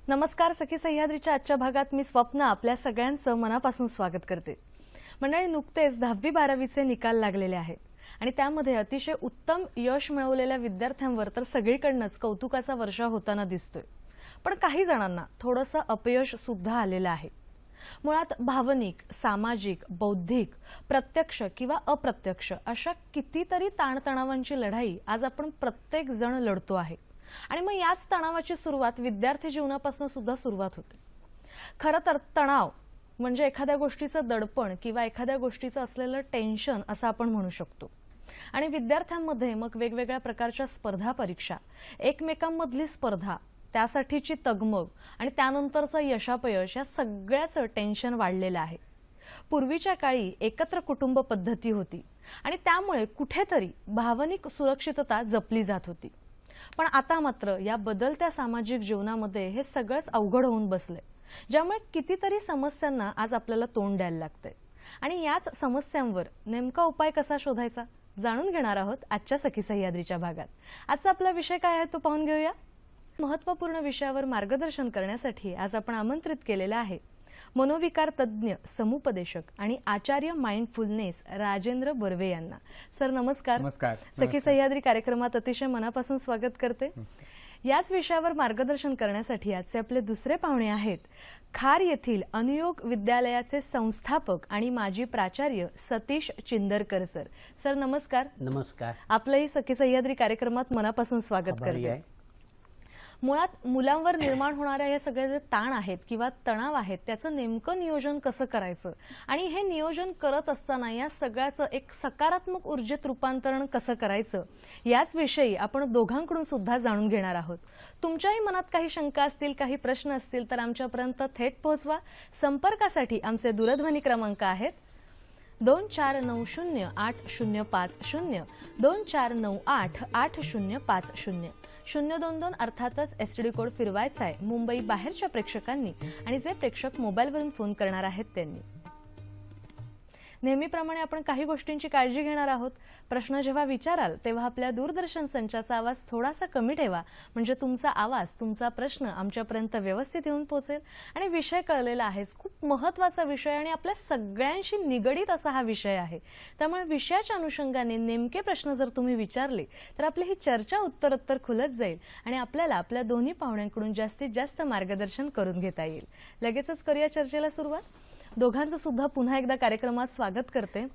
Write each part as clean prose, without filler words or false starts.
नमस्कार. सखी सह्याद्रीच्या आजच्या भागात मी स्वप्ना आपल्या सगळ्यांचं मनापासून स्वागत करते. मंडळी, नुकतेच 10वी-12वीचे निकाल लागलेले आहेत आणि त्यामध्ये अतिशय उत्तम यश मिळवलेल्या विद्यार्थ्यांवर तर सगळीकडनंच कौतुकाचा वर्षाव होताना दिसतोय. पण काही जणांना थोडंसं अपयश सुद्धा आलेलं आहे. मुळात भावनिक, सामाजिक, बौद्धिक, प्रत्यक्ष किंवा अप्रत्यक्ष अशा कितीतरी ताणतणावांची लढाई आज आपण प्रत्येक जण लढतो आहे. आणि मग याच तणावाची सुरुवात विद्यार्थी जीवनापासून सुद्धा सुरुवात होते. खरं तर तणाव म्हणजे एखाद्या गोष्टीचं दडपण किंवा एखाद्या गोष्टीचं असलेलं टेन्शन असं आपण म्हणू शकतो. आणि विद्यार्थ्यांमध्ये मग वेगवेगळ्या प्रकारच्या स्पर्धा परीक्षा, एकमेकांमधली स्पर्धा, त्यासाठीची तगमग आणि त्यानंतरचं यशापयश या सगळ्याचं टेन्शन वाढलेलं आहे. पूर्वीच्या काळी एकत्र कुटुंब पद्धती होती आणि त्यामुळे कुठेतरी भावनिक सुरक्षितता जपली जात होती. पण आता मात्र या बदलत्या सामाजिक जीवनामध्ये हे सगळंच अवघड होऊन बसले, ज्यामुळे कितीतरी समस्यांना आज आपल्याला तोंड द्यायला लागते. आणि याच समस्यांवर नेमका उपाय कसा शोधायचा जाणून घेणार आहोत आजच्या सखी सह्याद्रीच्या भागात. आजचा आपला विषय काय आहे तो पाहून घेऊया. महत्त्वपूर्ण विषयावर मार्गदर्शन करण्यासाठी आज आपण आमंत्रित केलेला आहे मनोविकार तज्ञ, समुपदेशक आणि आचार्य माइंडफुलनेस राजेंद्र बर्वे यांना. सर नमस्कार. नमस्कार. सखी सह्याद्री कार्यक्रमात अतिशय मनापासून स्वागत करते. याच विषयावर मार्गदर्शन करण्यासाठी आजचे आपले दुसरे पाहुणे आहेत खार येथील अनुयोग विद्यालयाचे संस्थापक आणि माजी प्राचार्य सतीश चिंदरकर सर. सर नमस्कार. नमस्कार. आपलंही सखी सह्याद्री कार्यक्रमात मनापासून स्वागत करते. मुळात मुलांवर निर्माण होणाऱ्या हे सगळे जे ताण आहेत किंवा तणाव आहेत त्याचं नेमकं नियोजन कसं करायचं आणि हे नियोजन करत असताना या सगळ्याचं एक सकारात्मक ऊर्जेत रूपांतरण कसं करायचं याच विषयी आपण दोघांकडून सुद्धा जाणून घेणार आहोत. तुमच्याही मनात काही शंका असतील, काही प्रश्न असतील तर आमच्यापर्यंत थेट पोहोचवा. संपर्कासाठी आमचे दूरध्वनी क्रमांक आहेत 24908050, 24988050, 022 अर्थातच एसटीडी कोड फिरवायचा आहे मुंबई बाहेरच्या प्रेक्षकांनी आणि जे प्रेक्षक मोबाईलवरून फोन करणार आहेत त्यांनी. नेहमीप्रमाणे आपण काही गोष्टींची काळजी घेणार आहोत. प्रश्न जेव्हा विचाराल तेव्हा आपल्या दूरदर्शन संचाचा आवाज थोडासा कमी ठेवा, म्हणजे तुमचा आवाज, तुमचा प्रश्न आमच्यापर्यंत व्यवस्थित येऊन पोहोचेल. आणि विषय कळलेला आहेच, खूप महत्त्वाचा विषय आणि आपल्या सगळ्यांशी निगडीत असा हा विषय आहे. त्यामुळे विषयाच्या अनुषंगाने नेमके प्रश्न जर तुम्ही विचारले तर आपली ही चर्चा उत्तरोत्तर खुलत जाईल आणि आपल्याला आपल्या दोन्ही पाहुण्यांकडून जास्तीत जास्त मार्गदर्शन करून घेता येईल. लगेचच करूया चर्चेला सुरुवात. दोघांचं सुद्धा पुन्हा एकदा कार्यक्रमात स्वागत करते.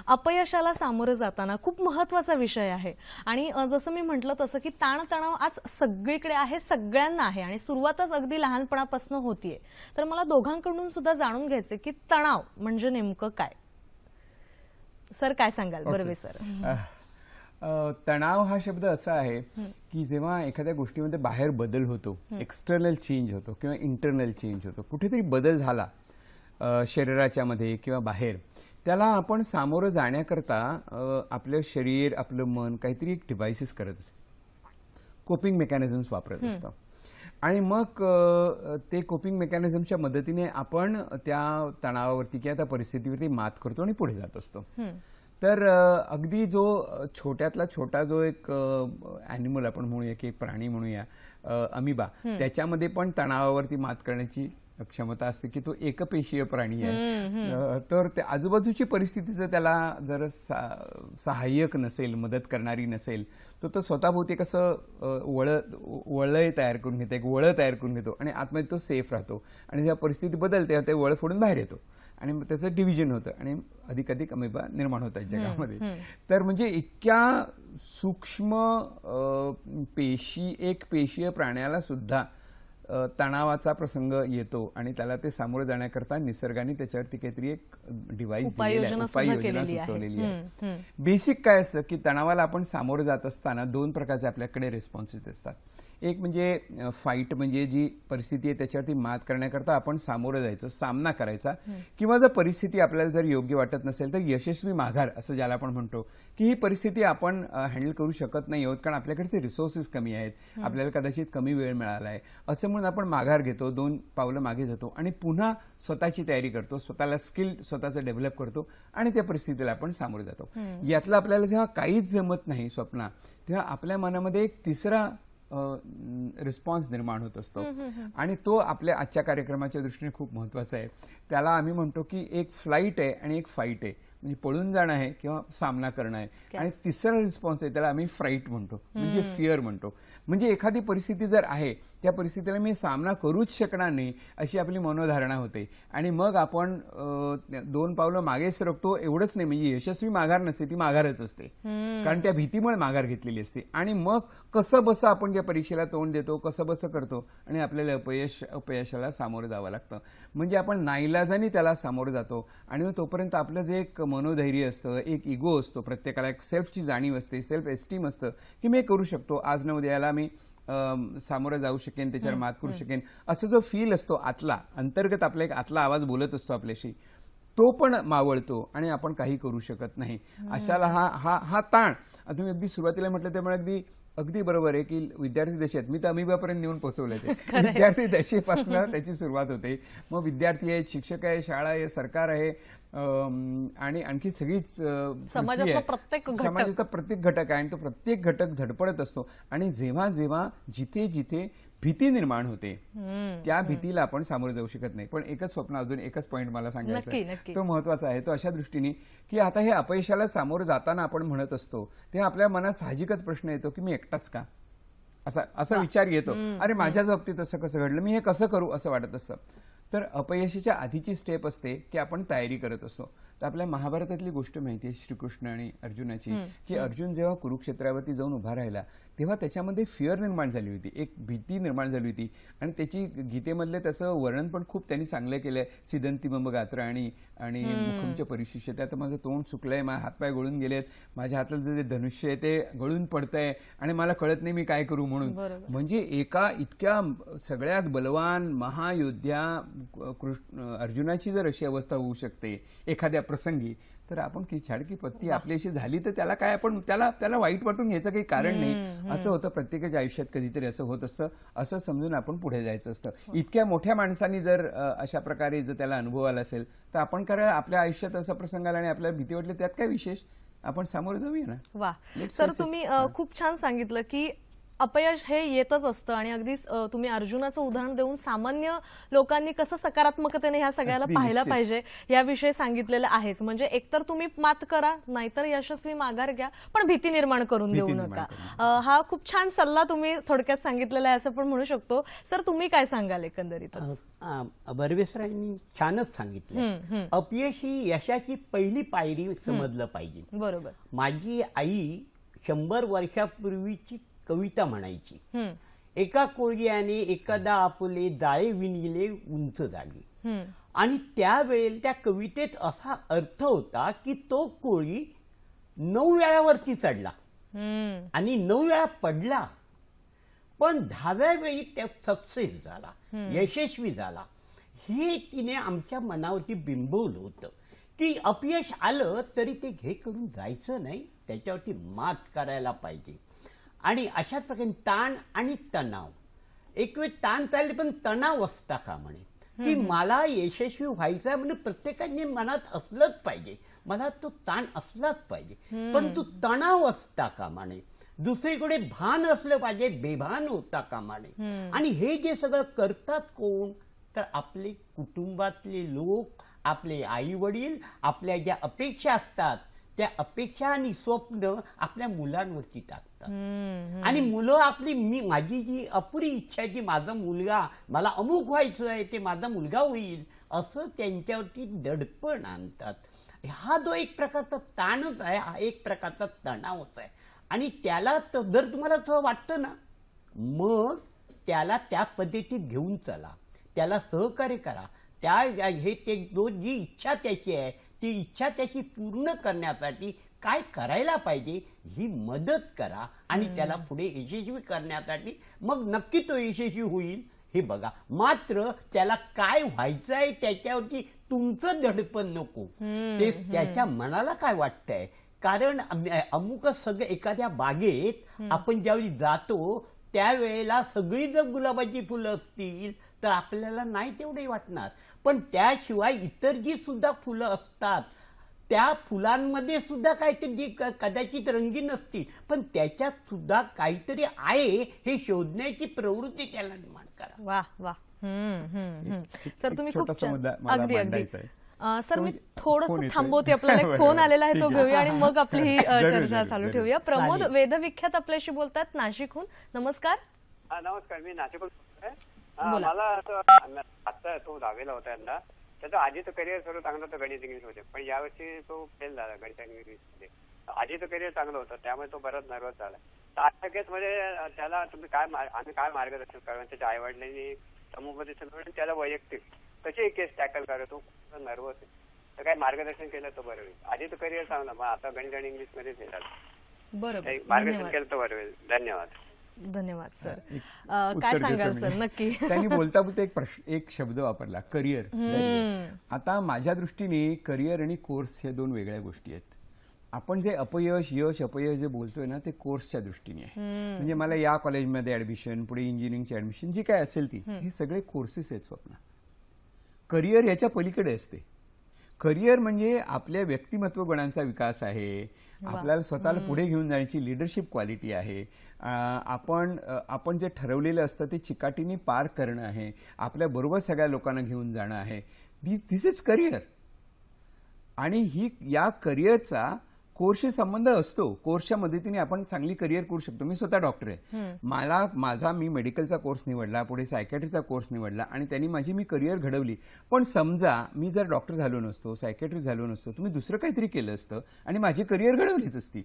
अपयशाला सामोरं जाताना खूप महत्त्वाचा विषय आहे आणि जसं मी म्हटलं तसं की ताणतणाव आज सगळीकडे आहे, सगळ्यांना आहे आणि सुरुवातच अगदी लहानपणापासून होतीये. तर मला दोघांकडून सुद्धा जाणून घ्यायचे की तणाव म्हणजे नेमकं काय. सर काय सांगाल? बर्वे सर. तणाव हा शब्द असा आहे की जेव्हा एखाद्या गोष्टीमध्ये बाहेर बदल होतो, एक्सटर्नल चेंज होतो किंवा इंटरनल चेंज होतो, कुठेतरी बदल झाला शरीराच्या मध्ये किंवा बाहेर, त्याला आपण सामोरं जाण्याकरता आपलं शरीर, आपलं मन काहीतरी एक डिव्हाइसेस करत असतं, कोपिंग मेकॅनिझम्स वापरत असतं. आणि मग ते कोपिंग मेकॅनिझमच्या मदतीने आपण त्या तणावावरती किंवा त्या परिस्थितीवरती मात करतो आणि पुढे जात असतो. तर अगदी जो छोट्यातला छोटा जो एक ॲनिमल आपण म्हणूया की प्राणी म्हणूया, अमिबा, त्याच्यामध्ये पण तणावावरती मात करण्याची क्षमता असते की तो एकपेशीय प्राणी आहे. तर त्या आजूबाजूची परिस्थिती जर त्याला जर सहाय्यक नसेल, मदत करणारी नसेल, तर तो स्वतःभोवती कसं वळय तयार करून घेतो, एक वळं तयार करून घेतो आणि आतमध्ये तो सेफ राहतो. आणि जेव्हा परिस्थिती बदलते ते वळ फोडून बाहेर येतो आणि मग त्याचं डिव्हिजन होतं आणि अधिकाधिक अमिबा निर्माण होतात जगामध्ये. तर म्हणजे इतक्या सूक्ष्म पेशी, एक पेशीय प्राण्याला सुद्धा तणावाचा प्रसंग येतो आणि त्याला ते सामोरं जाण्याकरता निसर्गाने त्याच्यावरती काहीतरी एक डिव्हाइस उपाययोजना सुचवलेली आहे. बेसिक काय असतं की तणावाला आपण सामोरं जात असताना दोन प्रकारचे आपल्याकडे रिस्पॉन्सेस असतात. एक म्हणजे फाईट, म्हणजे जी परिस्थिती आहे त्याच्यावरती मात करण्याकरता आपण सामोरं जायचं, सामना करायचा. किंवा जर परिस्थिती आपल्याला जर योग्य वाटत नसेल तर यशस्वी माघार असं ज्याला आपण म्हणतो की ही परिस्थिती आपण हँडल करू शकत नाही आहोत कारण आपल्याकडचे रिसोर्सेस कमी आहेत, आपल्याला कदाचित कमी वेळ मिळाला आहे, असं म्हणून आपण माघार घेतो, 2 पावलं मागे जातो आणि पुन्हा स्वतःची तयारी करतो, स्वतःला स्किल स्वतःचं डेव्हलप करतो आणि त्या परिस्थितीला आपण सामोरे जातो. यातलं आपल्याला जेव्हा काहीच जमत नाही स्वप्ना, तेव्हा आपल्या मनामध्ये एक तिसरा रिस्पॉन्स निर्माण होत असतो आणि तो आपल्या आजच्या कार्यक्रमाच्या दृष्टीने खूप महत्वाचा आहे. त्याला आम्ही म्हणतो की एक फ्लाईट आहे आणि एक फाईट आहे. म्हणजे पळून जाणं आहे किंवा सामना करणं आहे आणि तिसरा रिस्पॉन्स आहे त्याला आम्ही फ्राईट म्हणतो, म्हणजे फिअर म्हणतो. म्हणजे एखादी परिस्थिती जर आहे त्या परिस्थितीला मी सामना करूच शकणार नाही अशी आपली मनोधारणा होते आणि मग आपण 2 पावलं मागे सरकतो. एवढंच नाही, म्हणजे यशस्वी माघार नसते, ती माघारच असते, कारण त्या भीतीमुळे माघार घेतलेली असते. आणि मग कसं बसं आपण त्या परीक्षेला तोंड देतो, कसं बसं करतो आणि आपल्याला अपयशाला सामोरं जावं लागतं. म्हणजे आपण नाईलाजाने त्याला सामोरं जातो आणि मग तोपर्यंत आपलं जे एक मनोधैर्य असतं, एक इगो असतो, प्रत्येकाला एक सेल्फची जाणीव असते, सेल्फ एस्टीम असतं की मी करू शकतो, आज न उद्याला मी सामोरं जाऊ शकेन, त्याच्यावर मात करू शकेन, असं जो फील असतो आतला, अंतर्गत आपला एक आतला आवाज बोलत असतो आपल्याशी, तो पण मावळतो आणि आपण काही करू शकत नाही. अशाला हा ताण. तुम्ही अगदी सुरुवातीला म्हटलं त्यामुळे अगदी बरोबर आहे की विद्यार्थी दशेत मी तर अमिबापर्यंत नेऊन पोहोचवलंय ते. विद्यार्थी दशेपासून त्याची सुरुवात होते. मग विद्यार्थी आहेत, शिक्षक आहे, शाळा आहे, सरकार आहे आणि आणखी सगळीच समाजाचा प्रत्येक घटक आहे आणि तो प्रत्येक घटक धडपडत असतो. आणि जेव्हा जेव्हा जिथे जिथे भीती निर्माण होते त्या भीतीला आपण सामोरं जाऊ शकत नाही. पण एकच स्वप्न, अजून एकच पॉईंट मला सांगायचा आहे, तो महत्वाचा आहे. तो अशा दृष्टीने की आता हे अपयशाला सामोरं जाताना आपण म्हणत असतो तेव्हा आपल्या मनात साहजिकच प्रश्न येतो की मी एकटाच का, असा विचार येतो. अरे माझ्याच बाबतीत असं कसं घडलं, मी हे कसं करू असं वाटत असतं. तर अपयशाच्या आधीची स्टेप असते की आपण तयारी करत असतो. तर आपल्या महाभारतातली गोष्ट माहिती आहे श्रीकृष्ण आणि अर्जुनाची, की अर्जुन जेव्हा कुरुक्षेत्रावरती जाऊन उभा राहिला तेव्हा त्याच्यामध्ये फिअर निर्माण झाली होती, एक भीती निर्माण झाली होती. आणि त्याची गीतेमधले त्याचं वर्णन पण खूप त्यांनी चांगलं केलंय. सिदंती मम गात्र आणि मुखमच्या परिशिष्य, त्यात माझं तोंड सुकलंय, माझे हातपाय गळून गेलेत, माझ्या हातातलं जे धनुष्य आहे ते गळून पडतंय आणि मला कळत नाही मी काय करू म्हणून. म्हणजे एका इतक्या सगळ्यात बलवान महायोद्ध्या अर्जुनाची जर अशी अवस्था होऊ शकते एखाद्या प्रसंगी, तर आपण की छाडकी पत्ती आपल्याशी झाली तर त्याला काय, आपण त्याला वाईट वाटून घ्यायचं काही कारण नाही. असं होतं, प्रत्येकाच्या आयुष्यात कधीतरी असं होत असतं, असं समजून आपण पुढे जायचं असतं. इतक्या मोठ्या माणसांनी जर अशा प्रकारे जर त्याला अनुभव आला असेल तर आपण काय आपल्या आयुष्यात असा प्रसंग आला आणि आपल्याला भीती वाटली, त्यात काय विशेष, आपण सामोरं जाऊया ना. वा सर, तुम्ही खूप छान सांगितलं की अपयश हे येतच असतं आणि अगदी तुम्ही अर्जुनाचं उदाहरण देऊन सामान्य लोकांनी कसं सकारात्मकतेने ह्या सगळ्याला पाहायला पाहिजे याविषयी सांगितलेलं आहेच. म्हणजे एकतर तुम्ही मात करा, नाहीतर यशस्वी माघार घ्या, पण भीती निर्माण करून देऊ नका. हा खूप छान सल्ला तुम्ही थोडक्यात सांगितलेला आहे असं पण म्हणू शकतो. सर तुम्ही काय सांगाल एकंदरीत? बर्वेसरांनी छानच सांगितलं. अपयश ही यशाची पहिली पायरी समजलं पाहिजे. बरोबर. माझी आई 100 वर्षापूर्वीची कविता म्हणायची, एका कोळग्याने एकदा आपले जाळे विणले उंच जागी. आणि त्यावेळेला त्या कवितेत असा अर्थ होता की तो कोळी 9 वेळावरती चढला आणि 9 वेळा पडला, पण 10व्या वेळी त्या सक्सेस झाला, यशस्वी झाला. हे तिने आमच्या मनावरती बिंबवलं होतं की अपयश आलं तरी ते घे करून जायचं नाही, त्याच्यावरती मात करायला पाहिजे. आणि अशाच प्रकारे ताण आणि तणाव, एक वेळ ताण चालले पण तणाव असता का म्हणे की मला यशस्वी व्हायचं म्हणजे प्रत्येकाने मनात असलंच पाहिजे, मला तो ताण असलाच पाहिजे, पण तू तणाव असता का म्हणे. दुसरीकडे भान असलं पाहिजे, बेभान होता का म्हणे. आणि हे जे सगळं करतात कोण, तर आपले कुटुंबातले लोक, आपले आई वडील, आपल्या ज्या अपेक्षा असतात त्या अपेक्षा आणि स्वप्न आपल्या मुलांवरती टाकतात. आणि मुलं आपली, माझी जी अपुरी इच्छा आहे की माझा मुलगा, मला अमुक व्हायचं आहे, ते माझा मुलगा होईल, असं त्यांच्यावरती दडपण आणतात. हा जो एक प्रकारचा ताणच आहे, हा एक प्रकारचा तणावच आहे. आणि त्याला जर तुम्हाला असं वाटतं ना, मग त्याला त्या पद्धतीत घेऊन चला, त्याला सहकार्य करा. जी इच्छा त्याची आहे ती इच्छा त्याची पूर्ण करण्यासाठी काय करायला पाहिजे ही मदत करा आणि त्याला पुढे यशस्वी करण्यासाठी मग नक्की तो यशस्वी होईल हे बघा. मात्र त्याला काय व्हायचं आहे त्याच्यावरती तुमचं दडपण नको, ते त्याच्या मनाला काय वाटतंय. कारण अमुक सगळं, एखाद्या बागेत आपण ज्यावेळी जातो त्यावेळेला सगळी जर गुलाबाची फुलं असतील तर आपल्याला नाही तेवढे वाटणार, पण त्याशिवाय इतर जी सुद्धा फुलं असतात त्या फुलांमध्ये सुद्धा काहीतरी जी कदाचित रंगीन असतील पण त्याच्यात सुद्धा काहीतरी आहे हे शोधण्याची प्रवृत्ती त्याला निर्माण करा. वा वा. सर तुम्ही खूप छोटासा छान. मुद्दा मला अगदी अगदी मांडायचा आहे. सर मी फोन थोडस येतोय. थांबवते, आपल्याला एक बरं, फोन बरं. आलेला आहे तो ठीक आहे. घेऊया आणि मग आपली ही जरूर, चर्चा जरूर, चालू जरूर. ठेवूया. प्रमोद चालेल. वेदविख्यात आपल्याशी बोलतात नाशिकहून. नमस्कार. नमस्कार, मी नाशिकहून बोलतोय. बोला. मला असं आता तो 10वीला होता यंदा. त्याचं आधीचं करिअर सर्व चांगलं होतं, गणित इंग्लिश होते, पण यावर्षी तो फेल झाला गणित इंग्लिश मध्ये. आधीचं करिअर चांगलं होतं त्यामुळे तो बराच नर्वस झाला. तर अशा केसमध्ये त्याला तुम्ही आम्ही काय मार्गदर्शन करावं? त्याच्या आई वडिलांनी समुपदेशन त्याला वैयक्तिक कशी केस टॅकल करावं? तो नर्वस आहे, तर काय मार्गदर्शन केलं तर बरं होईल. आधीचं करिअर चांगलं, मग आता गणित आणि इंग्लिश मध्ये फेल झाला. बरं, मार्गदर्शन धन्यवाद. केलं तर बरं होईल. धन्यवाद. धन्यवाद सर. उत्तर काय देतो सांगाल मी. सर? नक्की. त्यांनी बोलता बोलता एक शब्द वापरला, करिअर. आता माझ्या दृष्टीने करिअर आणि कोर्स हे दोन वेगळ्या गोष्टी आहेत. आपण जे अपयश यश अपयश जे बोलतोय ना ते कोर्सच्या दृष्टीने आहे. म्हणजे मला या कॉलेजमध्ये ऍडमिशन, पुढे इंजिनिअरिंगची ऍडमिशन जी काय असेल ती, हे सगळे कोर्सेस आहेत स्वप्न. करिअर याच्या पलीकडे असते. करिअर म्हणजे आपल्या व्यक्तिमत्व गुणांचा विकास आहे, आपल्याला स्वतःला पुढे घेऊन जाण्याची लिडरशिप क्वालिटी आहे, आपण जे ठरवलेलं असतं ते चिकाटीने पार करणं आहे, आपल्या बरोबर सगळ्या लोकांना घेऊन जाणं आहे. दिस इज करिअर. आणि या करिअरचा कोर्सशी संबंध असतो. कोर्सच्या मदतीने आपण चांगली करिअर करू शकतो. मी स्वतः डॉक्टर आहे. मी मेडिकलचा कोर्स निवडला, पुढे सायकॅट्रीचा कोर्स निवडला आणि त्यांनी मी करिअर घडवली. पण समजा मी जर डॉक्टर झालो नसतो, सायकॅट्रिस्ट झालो नसतो, तुम्ही दुसरं काहीतरी केलं असतं आणि माझी करिअर घडवलीच असती.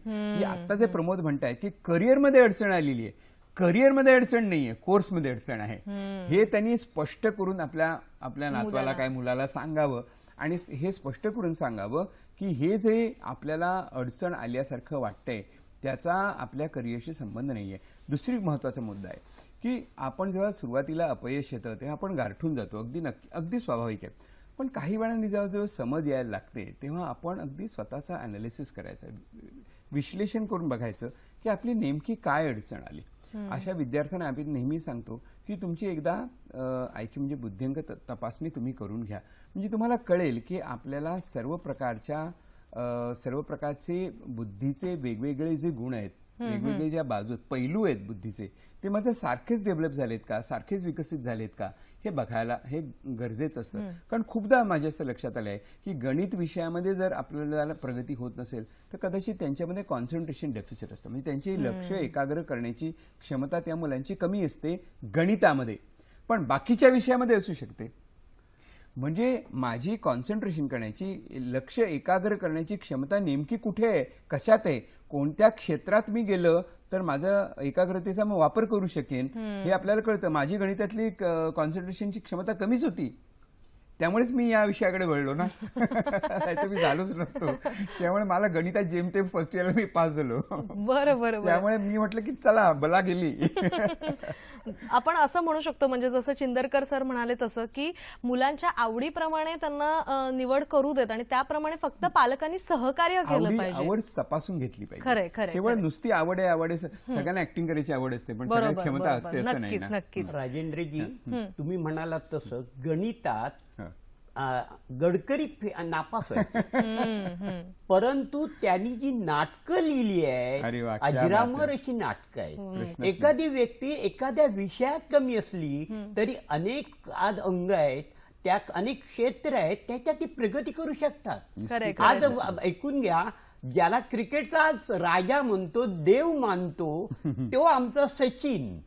आता जे प्रमोद म्हणतायत की करिअरमध्ये अडचण आलेली आहे, करिअरमध्ये अडचण नाहीये, कोर्समध्ये अडचण आहे, हे त्यांनी स्पष्ट करून आपल्या नातवाला काय मुलाला सांगावं आणि हे स्पष्ट करून सांगावं की हे जे आपल्याला अडचण आल्यासारखं वाटतंय त्याचा आपल्या करिअरशी संबंध नाहीये. दुसरी महत्वाचा मुद्दा आहे की आपण जेव्हा सुरुवातीला अपयश येतं तेव्हा आपण गारठून जातो, अगदी स्वाभाविक आहे. पण काही वेळांनी जेव्हा समज यायला लागते तेव्हा आपण अगदी स्वतःचा अनालिसिस करायचं, विश्लेषण करून बघायचं की आपली नेमकी काय अडचण आली. अशा विद्यार्थ्यांना आम्ही नेहमी सांगतो की तुमची एकदा IQ म्हणजे बुद्धिअंक तपासणी तुम्ही करून घ्या. म्हणजे तुम्हाला कळेल की आपल्याला सर्व प्रकारचे बुद्धीचे वेगवेगळे जे गुण आहेत, वेगवेगळे ज्या बाजू पैलू आहेत बुद्धीचे, ते माझे सारखेच डेव्हलप झालेत का, सारखेच विकसित झालेत का, हे बघायला हे गरजेचं असतं. कारण खूपदा माझ्या असं लक्षात आलंय की गणित विषयामध्ये जर आपल्याला प्रगती होत नसेल तर कदाचित त्यांच्यामध्ये कॉन्सन्ट्रेशन डेफिसिट असतं. म्हणजे त्यांची लक्ष एकाग्र करण्याची क्षमता त्या मुलांची कमी असते गणितामध्ये, पण बाकीच्या विषयामध्ये असू शकते. म्हणजे माझी कॉन्सन्ट्रेशन करण्याची, लक्ष एकाग्र करण्याची क्षमता नेमकी कुठे आहे, कशात आहे, कोणत्या क्षेत्रात मी गेलं तर माझं एकाग्रतेचा वापर करू शकेन हे आपल्याला कळतं. माझी गणितातली कॉन्सन्ट्रेशनची क्षमता कमीच होती, त्यामुळेच मी या विषयाकडे वळलो ना. नाहीतर मी झालोच नसतो. त्यामुळे मला गणितात जेमतेम फर्स्ट इयरला मी पास झालो. बरं. त्यामुळे मी म्हटलं की चला बला गेली. आपण असं म्हणू शकतो म्हणजे जसं चिंदरकर सर म्हणाले तसं की मुलांच्या आवडीप्रमाणे त्यांना निवड करू देत आणि त्याप्रमाणे फक्त पालकांनी सहकार्य केलं पाहिजे. आवड तपासून घेतली खरंय, पाहिजे. केवळ नुसती आवड आहे सगळ्यांना ऍक्टिंग करायची आवड असते पण सगळ्या क्षमता असते असं नाही ना. नक्कीच. राजेंद्रजी, तुम्ही म्हणालात तसं गणितात गडकरी नापास आहे, परंतु त्यांनी जी नाटकं लिहिली अरे वा, आहेत, क्या अजरामर बात अशी नाटकं आहेत. एखादी व्यक्ती एखाद्या विषयात कमी असली तरी अनेक आज अंग आहेत, त्यात अनेक क्षेत्र आहेत, त्याच्यात ती प्रगती करू शकतात. आज ऐकून घ्या, ज्याला क्रिकेटचा राजा म्हणतो, देव मानतो, तो आमचा सचिन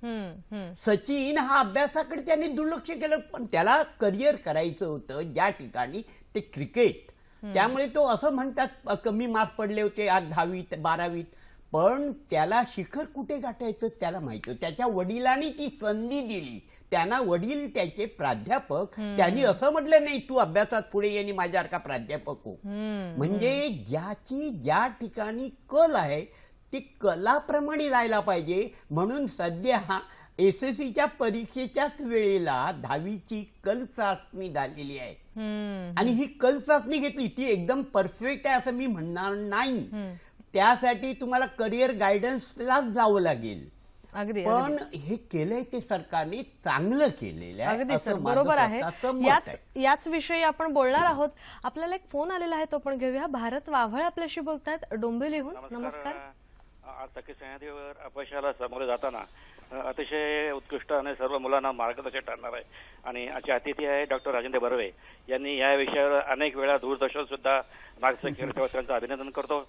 हा अभ्यासाकडे त्याने दुर्लक्ष केलं, पण त्याला करिअर करायचं होतं ज्या ठिकाणी ते क्रिकेट. त्यामुळे तो असं म्हणतात कमी मार्क्स पडले होते आज 10वीत 12वीत, पण त्याला शिखर कुठे गाठायचं त्याला माहिती होतं. त्याच्या वडिलांनी ती संधी दिली. त्यांना वडील त्याचे प्राध्यापक, त्यांनी असं म्हटलं नाही तू अभ्यासात पुढे ये आणि माझ्यासारखा प्राध्यापक हो. म्हणजे ज्याची ज्या ठिकाणी कल आहे ती कलाप्रमाणे राहायला पाहिजे. म्हणून सध्या SSCच्या परीक्षेच्याच वेळेला 10वीची कल चाचणी झालेली आहे आणि ही कल चाचणी घेतली ती एकदम परफेक्ट आहे असं मी म्हणणार नाही. त्यासाठी तुम्हाला करिअर गायडन्सलाच जावं लागेल अगदी पण हे केलंय ते सरकारने चांगलं केलेलं आहे अगदी असं सर, माझं बरोबर आहे. स्वतःचं मत आहे. याच विषयी आपण बोलणार आहोत. आपल्याला एक फोन आलेला आहे, तो आपण घेऊया. भारत वाव्हळ आपल्याशी बोलतायत डोंबिवलीहून. नमस्कार. आज सखी सह्याद्रीवर अपयशाला सामोरे जाताना अतिशय उत्कृष्ट आणि सर्व मुलांना मार्गदर्शक ठरणार आहे. आणि आजचे अतिथी आहे डॉक्टर राजेंद्र बर्वे यांनी या विषयावर अनेक वेळा दूरदर्शन सुद्धा मार्गदर्शन केलं, तेव्हा त्यांचं अभिनंदन करतो.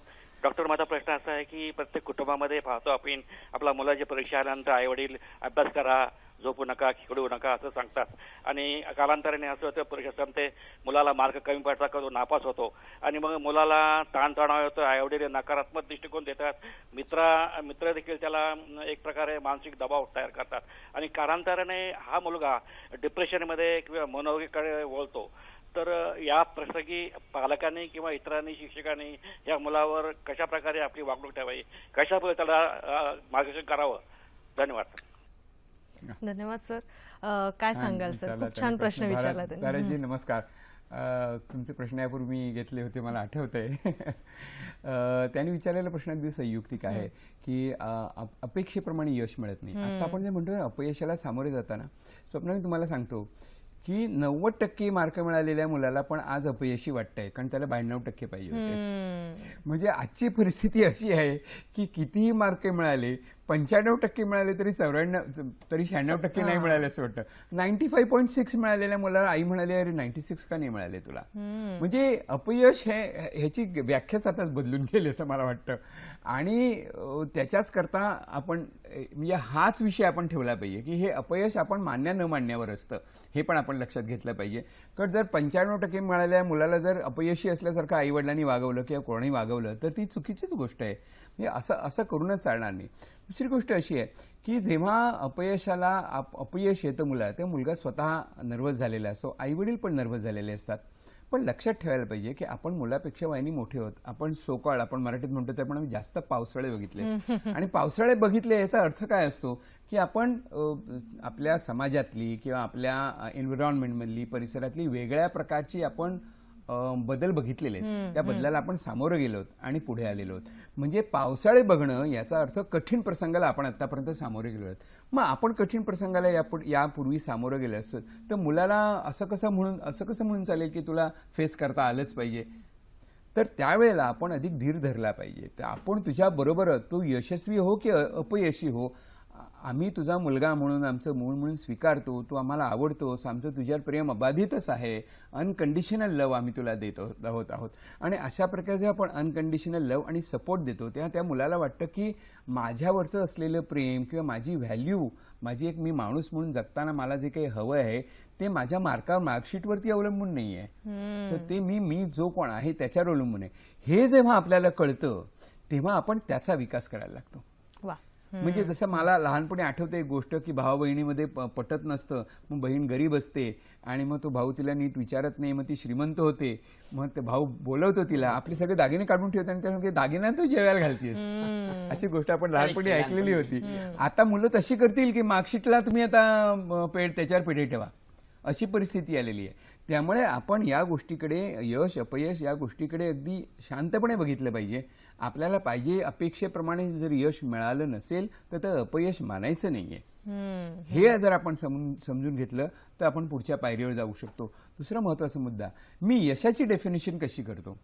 डॉक्टर, माझा प्रश्न असा आहे की प्रत्येक कुटुंबामध्ये पाहतो आपण, आपल्या मुलाची परीक्षा आल्यानंतर आई वडील अभ्यास करा, झोपू नका, खिळू नका असं सांगतात. आणि कालांतराने असं होतं, परीक्षा संपते, मुलाला मार्क कमी पडतात, तो नापास होतो. आणि मग मुलाला ताणतणाव होतो, आई वडील नकारात्मक दृष्टिकोन देतात, मित्र देखील त्याला एक प्रकारे मानसिक दबाव तयार करतात. आणि कालांतराने हा मुलगा डिप्रेशनमध्ये किंवा मनोरोगीकडे वळतो. तर या प्रसंगी पालकांनी किंवा इतरांनी, शिक्षकांनी या मुलावर कशा प्रकारे आपली वागणूक ठेवावी, कशा प्रकारे त्याला मार्गदर्शन करावं? धन्यवाद. धन्यवाद सर. काय सांगाल सर? खूप छान प्रश्न विचारला त्यांनी. भारतजी नमस्कार. तुमचे प्रश्न यापूर्वी मी घेतले होते, मला आठवतंय. त्यांनी विचारलेला प्रश्न अगदी संयुक्तिक आहे की अपेक्षेप्रमाणे यश मिळत नाही. आता आपण जे म्हणतोय अपयशाला सामोरे जाताना, स्वप्ना मी तुम्हाला सांगतो की 90% मार्क मिळालेल्या मुलाला पण आज अपयशी वाटतंय, कारण त्याला 92% पाहिजे होते. म्हणजे आजची परिस्थिती अशी आहे की कितीही मार्क मिळाले, 95% मिळाले तरी 96% नाही मिळाले असं वाटतं. 95.6 मिळालेल्या मुलाला आई म्हणाली, अरे 96 का नाही मिळाले तुला? म्हणजे अपयश ह्याची व्याख्याच आता बदलून गेली असं मला वाटतं. आणि त्याच्याच करता आपण म्हणजे हाच विषय आपण ठेवला पाहिजे की हे अपयश आपण मान्य न मानण्यावर असतं, हे पण आपण लक्षात घेतलं पाहिजे. कारण जर 95% मिळालेल्या मुलाला जर अपयशी असल्यासारखं आई वडिलांनी वागवलं किंवा कोणी वागवलं तर ती चुकीचीच गोष्ट आहे. म्हणजे असं करूनच चालणार नाही. दुसरी गोष्ट अशी आहे की जेव्हा अपयश येतं मुलाला, तेव्हा मुलगा स्वतः नर्वस झालेला असतो, आई वडील पण नर्वस झालेले असतात. पण लक्षात ठेवायला पाहिजे की आपण मुलापेक्षा वयाने मोठे आहोत. आपण सोकाळ, आपण मराठीत म्हणतो ते, आपण जास्त पावसाळे बघितले. आणि पावसाळे बघितले याचा अर्थ काय असतो की आपण आपल्या समाजातली किंवा आपल्या एन्व्हायरमेंटमधली, परिसरातली वेगळ्या प्रकारची आपण बदल बघितलेले आहेत. त्या बदलाला आपण सामोरं गेलो आणि पुढे आलेलो आहोत. म्हणजे पावसाळे बघणं याचा अर्थ कठीण प्रसंगाला आपण आतापर्यंत सामोरे गेलो आहोत. मग आपण कठीण प्रसंगाला यापूर्वी सामोरं गेलो असतो तर मुलाला असं कसं म्हणून चालेल की तुला फेस करता आलंच पाहिजे? तर त्यावेळेला आपण अधिक धीर धरला पाहिजे. तर आपण तुझ्या बरोबर, तू यशस्वी हो की अपयशी हो, आम्ही तुझा मुलगा म्हणून, आमचं मूळ म्हणून स्वीकारतो, तू आम्हाला आवडतोस, आमचं तुझ्यावर प्रेम अबाधितच आहे, अनकंडिशनल लव्ह आम्ही तुला देत आहोत. आणि अशा प्रकारचे आपण अनकंडिशनल लव्ह आणि सपोर्ट देतो, तेव्हा त्या मुलाला वाटतं की माझ्यावरचं असलेलं प्रेम किंवा माझी व्हॅल्यू, माझी एक मी माणूस म्हणून जगताना मला जे काही हवं आहे ते माझ्या मार्कशीटवरती अवलंबून नाही आहे, तर ते मी जो कोण आहे त्याच्यावर अवलंबून आहे. हे जेव्हा आपल्याला कळतं तेव्हा आपण त्याचा विकास करायला लागतो. म्हणजे जसं मला लहानपणी आठवते एक गोष्ट की भाऊ बहिणीमध्ये पटत नसतं, मग बहीण गरीब असते आणि मग तो भाऊ तिला नीट विचारत नाही, मग ती श्रीमंत होते, मग ते भाऊ बोलवतो तिला, आपले सगळे दागिने काढून ठेवतात आणि त्यामुळे दागिना तू जेवायला घालतेस. अशी गोष्ट आपण लहानपणी ऐकलेली होती. आता मुलं तशी करतील की मार्कशीटला तुम्ही आता त्याच्यावर पेढे ठेवा, अशी परिस्थिती आलेली आहे. त्यामुळे आपण या गोष्टीकडे, यश अपयश या गोष्टीकडे अगदी शांतपणे बघितलं पाहिजे. आपल्याला पाहिजे अपेक्षेप्रमाणे जर यश मिळालं नसेल तर अपयश मानायचं नाहीये. हे जर आपण समजून घेतलं तर आपण पुढच्या पायरीवर जाऊ शकतो. दुसरा महत्वाचा मुद्दा, मी यशाची डेफिनेशन कशी करतो?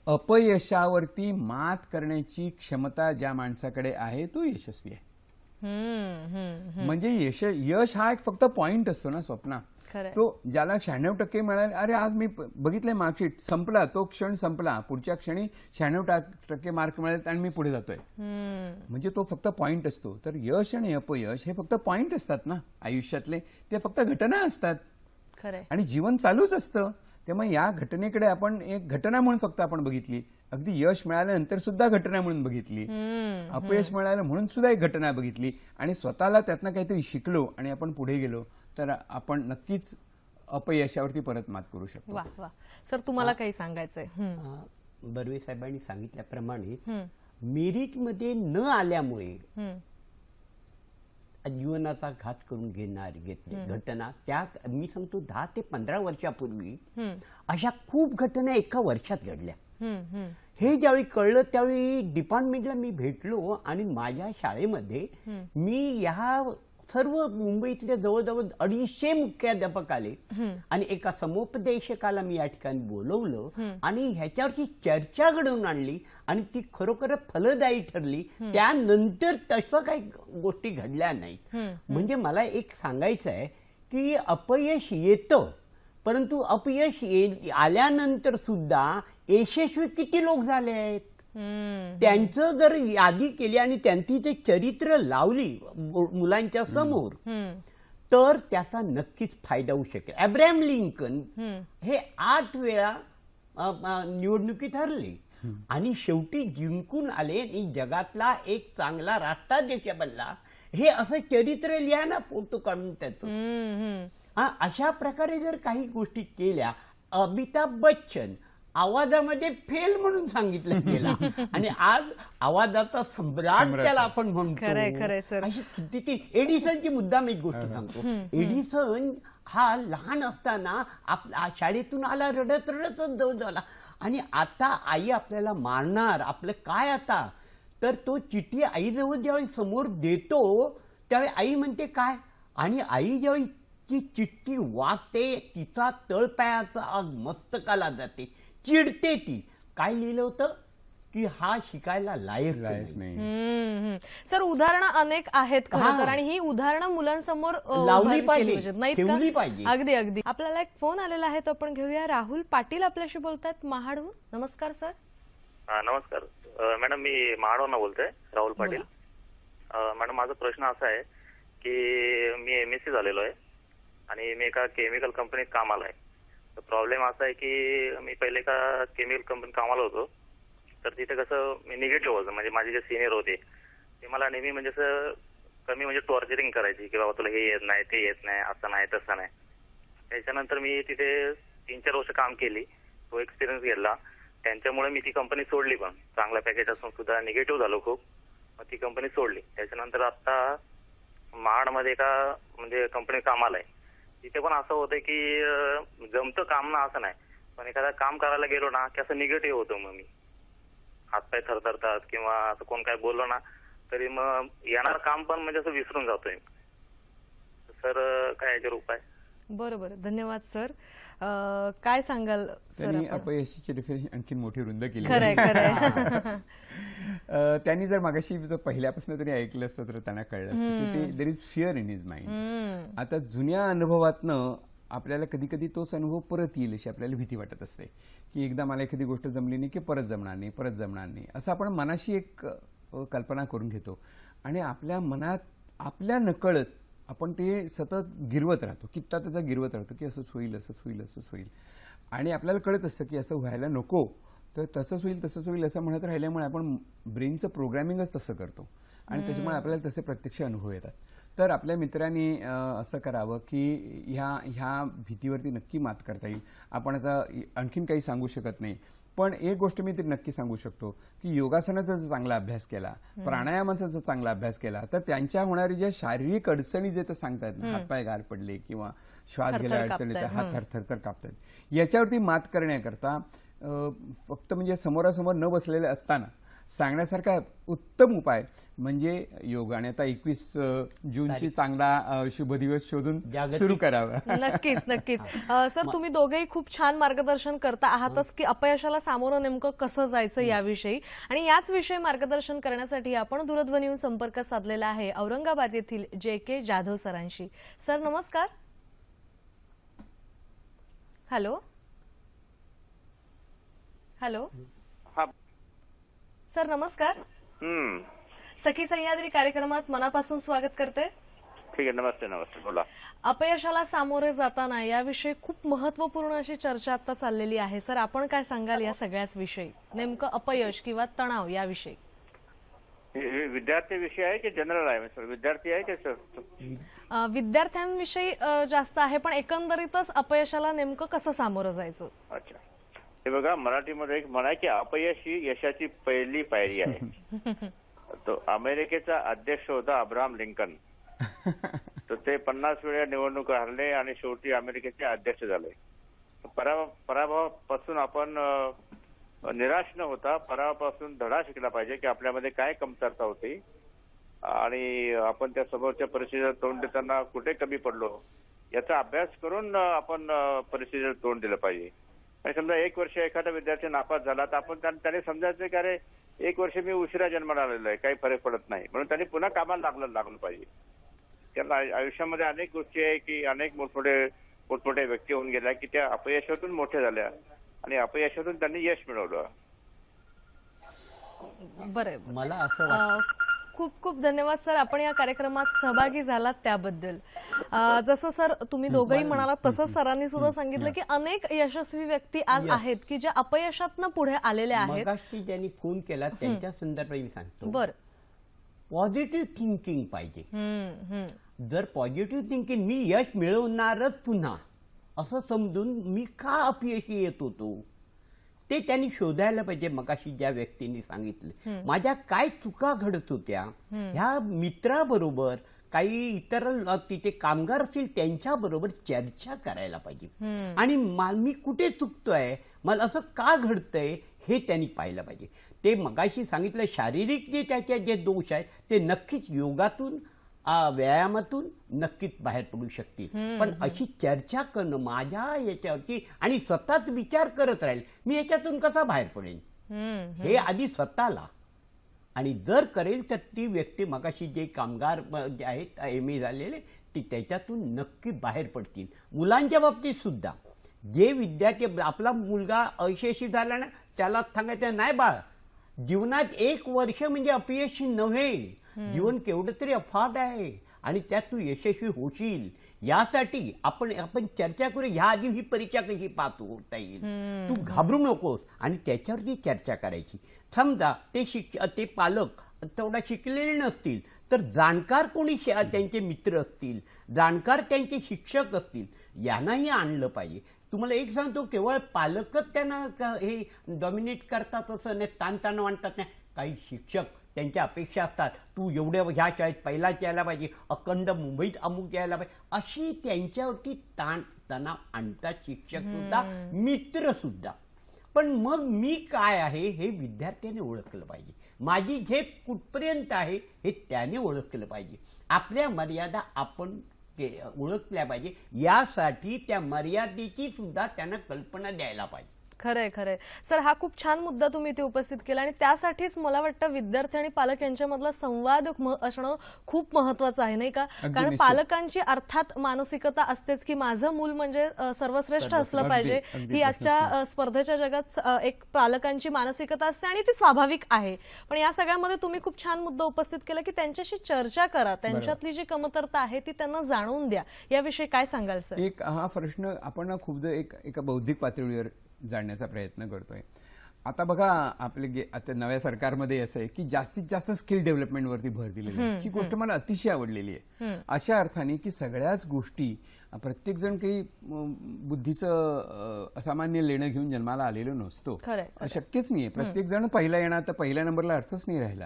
अपयशावरती मात करण्याची क्षमता ज्या माणसाकडे आहे तो यशस्वी आहे. म्हणजे यश हा एक फक्त पॉइंट असतो ना स्वप्ना. तो ज्याला 96% मिळाले, अरे आज मी बघितलंय मार्कशीट, संपला तो क्षण, संपला, पुढच्या क्षणी 96% मार्क मिळाले आणि मी पुढे जातोय. म्हणजे तो फक्त पॉइंट असतो. तर यश आणि अपयश हे फक्त पॉइंट असतात ना आयुष्यातले, ते फक्त घटना असतात. आणि जीवन चालूच असतं. त्यामुळे या घटनेकडे आपण एक घटना म्हणून फक्त आपण बघितली, अगदी यश मिळाल्यानंतर सुद्धा घटना म्हणून बघितली, अपयश मिळालं म्हणून सुद्धा एक घटना बघितली आणि स्वतःला त्यातनं काहीतरी शिकलो आणि आपण पुढे गेलो तर आपण नक्कीच अपयशावरती परत मात करू शकतो. वा वा सर, तुम्हाला काही सांगायचंय? बर्वे साहेबांनी सांगितल्याप्रमाणे मेरिटमध्ये न आल्यामुळे जीवनाचा घात करून घेतले घटना, त्या मी सांगतो 10 ते 15 वर्षापूर्वी अशा खूप घटना एका वर्षात घडल्या. हे ज्यावेळी कळलं त्यावेळी डिपार्टमेंटला मी भेटलो आणि माझ्या शाळेमध्ये मी ह्या सर्व मुंबईतल्या जवळजवळ 250 मुख्याध्यापक आले आणि एका समुपदेशकाला मी या ठिकाणी बोलवलं आणि ह्याच्यावरची चर्चा घडवून आणली आणि ती खरोखर फलदायी ठरली. त्यानंतर तसं काही गोष्टी घडल्या नाहीत. म्हणजे मला एक सांगायचं आहे की अपयश येतं, परंतु अपयश आल्यानंतर सुद्धा यशस्वी किती लोक झाले आहेत त्यांचं जर यादी केली आणि त्यांची ते चरित्र लावली मुलांच्या समोर तर त्याचा नक्कीच फायदा होऊ शकेल. अब्राहम लिंकन हे 8 वेळा निवडणुकीत हरले आणि शेवटी जिंकून आले आणि जगातला एक चांगला राष्ट्राध्यक्ष बनला. हे असं चरित्र लिहा ना फोटो काढून त्याचं. अशा प्रकारे जर काही गोष्टी केल्या. अमिताभ बच्चन आवाजामध्ये फेल म्हणून सांगितलं गेला आणि आज आवाजाचा सम्राट त्याला आपण म्हणतो. अशी किती एडिसनची मुद्दाम एक गोष्ट सांगतो. एडिसन हा लहान असताना आपल्या शाळेतून आला रडत रडतच जवळ झाला आणि आता आई आपल्याला मारणार आपलं काय आता. तर तो चिठ्ठी आईजवळ ज्यावेळी समोर देतो त्यावेळी आई म्हणते काय आणि आई ज्यावेळी ती चिठ्ठी वाचते तिचा तळपायाचा आग मस्तकाला जाते. चिडते ती. काय लिहिलं होतं की हा शिकायला लायक नाही. सर उदाहरणं अनेक आहेत खरं तर आणि ही उदाहरणं मुलांसमोर लावली पाहिजे, ठेवली पाहिजे. अगदी अगदी. आपल्याला एक फोन आलेला आहे तो आपण घेऊया. राहुल पाटील आपल्याशी बोलतात महाडहून. नमस्कार सर. नमस्कार मॅडम, मी महाडहून बोलतोय, राहुल पाटील. मॅडम माझा प्रश्न असा आहे की मी MSc झालेलो आहे आणि मी एका केमिकल कंपनीत कामाला आहे. प्रॉब्लेम असा आहे की मी पहिले एका केमिकल कंपनीत कामाला होतो. तर तिथे कसं मी निगेटिव्ह होतं. म्हणजे माझे जे सिनियर होते ते मला नेहमी म्हणजे असं कमी म्हणजे टॉर्चरिंग करायची की बाबा तुला हे येत नाही ते येत नाही असं नाही तसं नाही. त्याच्यानंतर मी तिथे 3-4 वर्ष काम केली. तो एक्सपिरियन्स घेतला. त्यांच्यामुळे मी ती कंपनी सोडली. पण चांगला पॅकेज असून सुद्धा निगेटिव्ह झालो खूप. मग ती कंपनी सोडली. त्याच्यानंतर आता महाडमध्ये एका म्हणजे कंपनी कामाला आहे. तिथे पण असं होतं की जमतं काम ना असं नाही, पण एखादा काम करायला गेलो ना की असं निगेटिव्ह होतं. मग मी हातपाय थरथरतात किंवा असं कोण काय बोललं ना तरी मग येणार काम पण म्हणजे असं विसरून जातोय. सर काय याच्यावर उपाय? बरोबर, धन्यवाद सर. काय सांगाल? त्यांनी अपयशाची डेफिनेशन आणखी मोठी रुंद केली. त्यांनी जर मागाशी पहिल्यापासून त्यांनी ऐकलं असतं तर त्यांना कळलं असतं की ते there is fear in his mind. आता जुन्या अनुभवातनं आपल्याला कधी कधी तोच अनुभव परत येईल अशी आपल्याला भीती वाटत असते की एकदा मला एखादी गोष्ट जमली नाही की परत जमणार नाही परत जमणार नाही असं आपण मनाशी एक कल्पना करून घेतो आणि आपल्या मनात आपल्या नकळत आपण ते सतत गिरवत राहतो. कित्ता त्याचा गिरवत राहतो की असंच होईल असंच होईल असंच होईल आणि आपल्याला कळत असतं की असं व्हायला नको तर तसंच होईल असं म्हणत राहिल्यामुळे आपण ब्रेनचं प्रोग्रॅमिंगच तसं करतो आणि त्याच्यामुळे आपल्याला तसे प्रत्यक्ष अनुभव येतात. तर आपल्या मित्रांनी असं करावं की ह्या भीतीवरती नक्की मात करता येईल. आपण आता आणखीन काही सांगू शकत नाही, पण एक गोष्ट मी तरी नक्की सांगू शकतो की योगासनाचा जर चांगला अभ्यास केला, प्राणायामाचा जर चांगला अभ्यास केला तर त्यांच्या होणारी ज्या शारीरिक अडचणी जे तर सांगतात हातपाय गार पडले किंवा श्वास घ्यायला अडचण येते, हात थरथर कापतात, याच्यावरती मात करण्याकरता फक्त म्हणजे समोरासमोर न बसलेले असताना सांगण्यासारखा उत्तम उपाय म्हणजे योग. आणि आता 21 जूनची चांगला शुभ दिवस शोधून सुरू करावा. नक्कीच नक्कीच. सर तुम्ही दोघेही खूप छान मार्गदर्शन करता आहातच की अपयशाला सामोरं नेमकं कसं जायचं याविषयी. आणि याच विषयी मार्गदर्शन करण्यासाठी आपण दूरध्वनीवरून संपर्क साधलेला आहे औरंगाबाद येथील JK जाधव सरांशी. सर नमस्कार. हॅलो हॅलो सर नमस्कार. सखी सह्याद्री कार्यक्रमात मनापासून स्वागत करते. ठीक आहे. नमस्ते. नमस्ते. बोला. अपयशाला सामोरे जाताना याविषयी खूप महत्वपूर्ण अशी चर्चा आता चाललेली आहे. सर आपण काय सांगाल या सगळ्याच विषयी, नेमकं अपयश किंवा तणाव याविषयी? विद्यार्थी विषय आहे की जनरल आहे? सर विद्यार्थी आहे की विद्यार्थ्यांविषयी जास्त आहे, पण एकंदरीतच अपयशाला नेमकं कसं सामोरं जायचं? अच्छा. हे बघा, मराठीमध्ये एक म्हण आहे की अपयश ही यशाची पहिली पायरी आहे. तो अमेरिकेचा अध्यक्ष होता अब्राहम लिंकन. तर ते 50 वेळा निवडणूक हरले आणि शेवटी अमेरिकेचे अध्यक्ष झाले. पराभवापासून आपण निराश न होता पराभवापासून धडा शिकला पाहिजे की आपल्यामध्ये काय कमतरता होती आणि आपण त्या समोरच्या परिस्थितीला तोंड देताना कुठे कमी पडलो याचा अभ्यास करून आपण परिस्थितीला तोंड दिलं पाहिजे. आणि समजा 1 वर्ष एखादा विद्यार्थी नापास झाला तर आपण त्याने समजायचं की अरे 1 वर्ष मी उशिरा जन्माला आलेलो आहे, काही फरक पडत नाही, म्हणून त्यांनी पुन्हा कामाला लागलं पाहिजे. त्यांना आयुष्यामध्ये अनेक गोष्टी आहे की अनेक मोठमोठ्या व्यक्ती होऊन गेल्या की त्या अपयशातून मोठ्या झाल्या आणि अपयशातून त्यांनी यश मिळवलं. बरं, मला असं वाटतं खूप खूप धन्यवाद सर, आपण या कार्यक्रमात सहभागी झालात त्याबद्दल. जसं सर तुम्ही दोघंही म्हणालात तसं सरांनी सुद्धा सांगितलं की अनेक यशस्वी व्यक्ती आज आहेत की ज्या अपयशातनं पुढे आलेल्या आहेत. मगाशी ज्यांनी फोन केला त्यांच्या संदर्भात मी सांगतो, बरं, पॉझिटिव्ह थिंकिंग पाहिजे. जर पॉझिटिव्ह थिंकिंग मी यश मिळवणारच पुन्हा असं समजून मी का अपयशी येत होतो ते त्यांनी शोधायला पाहिजे. मगाशी ज्या व्यक्तींनी सांगितलं माझ्या काय चुका घडत होत्या, ह्या मित्राबरोबर काही इतर तिथे कामगार असतील त्यांच्याबरोबर चर्चा करायला पाहिजे आणि मी कुठे चुकतोय, मला असं का घडतंय हे त्यांनी पाहिलं पाहिजे. ते मगाशी सांगितलं शारीरिक जे जे दोष आहेत ते नक्कीच योगातून व्यायामातून नक्कीच बाहेर पडू शकतील. पण अशी चर्चा करणं माझ्या याच्यावरती आणि स्वतःच विचार करत राहील मी याच्यातून कसा बाहेर पडेन हे आधी स्वतःला, आणि जर करेल तर ती व्यक्ती मगाशी जे कामगार जे आहेत MA झालेले ती त्याच्यातून नक्की बाहेर पडतील. मुलांच्या बाबतीत सुद्धा जे विद्यार्थी, आपला मुलगा अयशस्वी झाला ना त्याला सांगायचं नाही बाळ, जीवनात 1 वर्ष म्हणजे अपयशी नव्हे, जीवन केवढं तरी अफाट आहे आणि त्यात तू यशस्वी होशील. यासाठी आपण चर्चा करू, ह्या आधी ही परीक्षा कशी पास होता येईल, तू घाबरू नकोस आणि त्याच्यावरती चर्चा करायची. समजा ते पालक तेवढा शिकलेले नसतील तर जाणकार कोणी त्यांचे मित्र असतील, जाणकार त्यांचे शिक्षक असतील, यांनाही आणलं पाहिजे. तुम्हाला एक सांगतो, केवळ पालकच त्यांना हे डॉमिनेट करतात असं नाही, ताणताण आणतात नाही. काही शिक्षक त्यांच्या अपेक्षा असतात, तू एवढ्या ह्या शाळेत पहिलाच यायला पाहिजे, अखंड मुंबईत अमुक यायला पाहिजे, अशी त्यांच्यावरती ताण तणाव आणतात शिक्षक सुद्धा, मित्र सुद्धा. पण मग मी काय आहे हे विद्यार्थ्याने ओळखलं पाहिजे, माझी झेप कुठपर्यंत आहे हे त्याने ओळखलं पाहिजे. आपल्या मर्यादा आपण ओळखल्या पाहिजे, यासाठी त्या मर्यादेची सुद्धा त्यांना कल्पना द्यायला पाहिजे. खरंय खरंय सर, हा खूप छान मुद्दा तुम्ही इथे उपस्थित केला आणि त्यासाठीच मला वाटतं विद्यार्थी आणि पालक यांच्यामधला संवाद असणं खूप महत्वाचं आहे, नाही का? कारण पालकांची अर्थात मानसिकता असतेच की माझं मूल म्हणजे सर्वश्रेष्ठ असलं पाहिजे, ही आजच्या स्पर्धेच्या जगात एक पालकांची मानसिकता असते आणि ती स्वाभाविक आहे. पण या सगळ्यामध्ये तुम्ही खूप छान मुद्दा उपस्थित केला की त्यांच्याशी चर्चा करा, त्यांच्यातली जी कमतरता आहे ती त्यांना जाणून द्या. याविषयी काय सांगाल सर? एक हा प्रश्न आपण खूपदा एका बौद्धिक पातळीवर जाणण्याचा प्रयत्न करतोय. आता बघा आपले आता नव्या सरकारमध्ये असं आहे की जास्तीत जास्त स्किल डेव्हलपमेंटवरती भर दिलेली आहे. ही गोष्ट मला अतिशय आवडलेली आहे, अशा अर्थाने की सगळ्याच गोष्टी प्रत्येक जण काही बुद्धीचं असामान्य लेणं घेऊन जन्माला आलेलो नसतो, शक्यच नाहीये. प्रत्येक जण पहिला येणार तर पहिल्या नंबरला अर्थच नाही राहिला.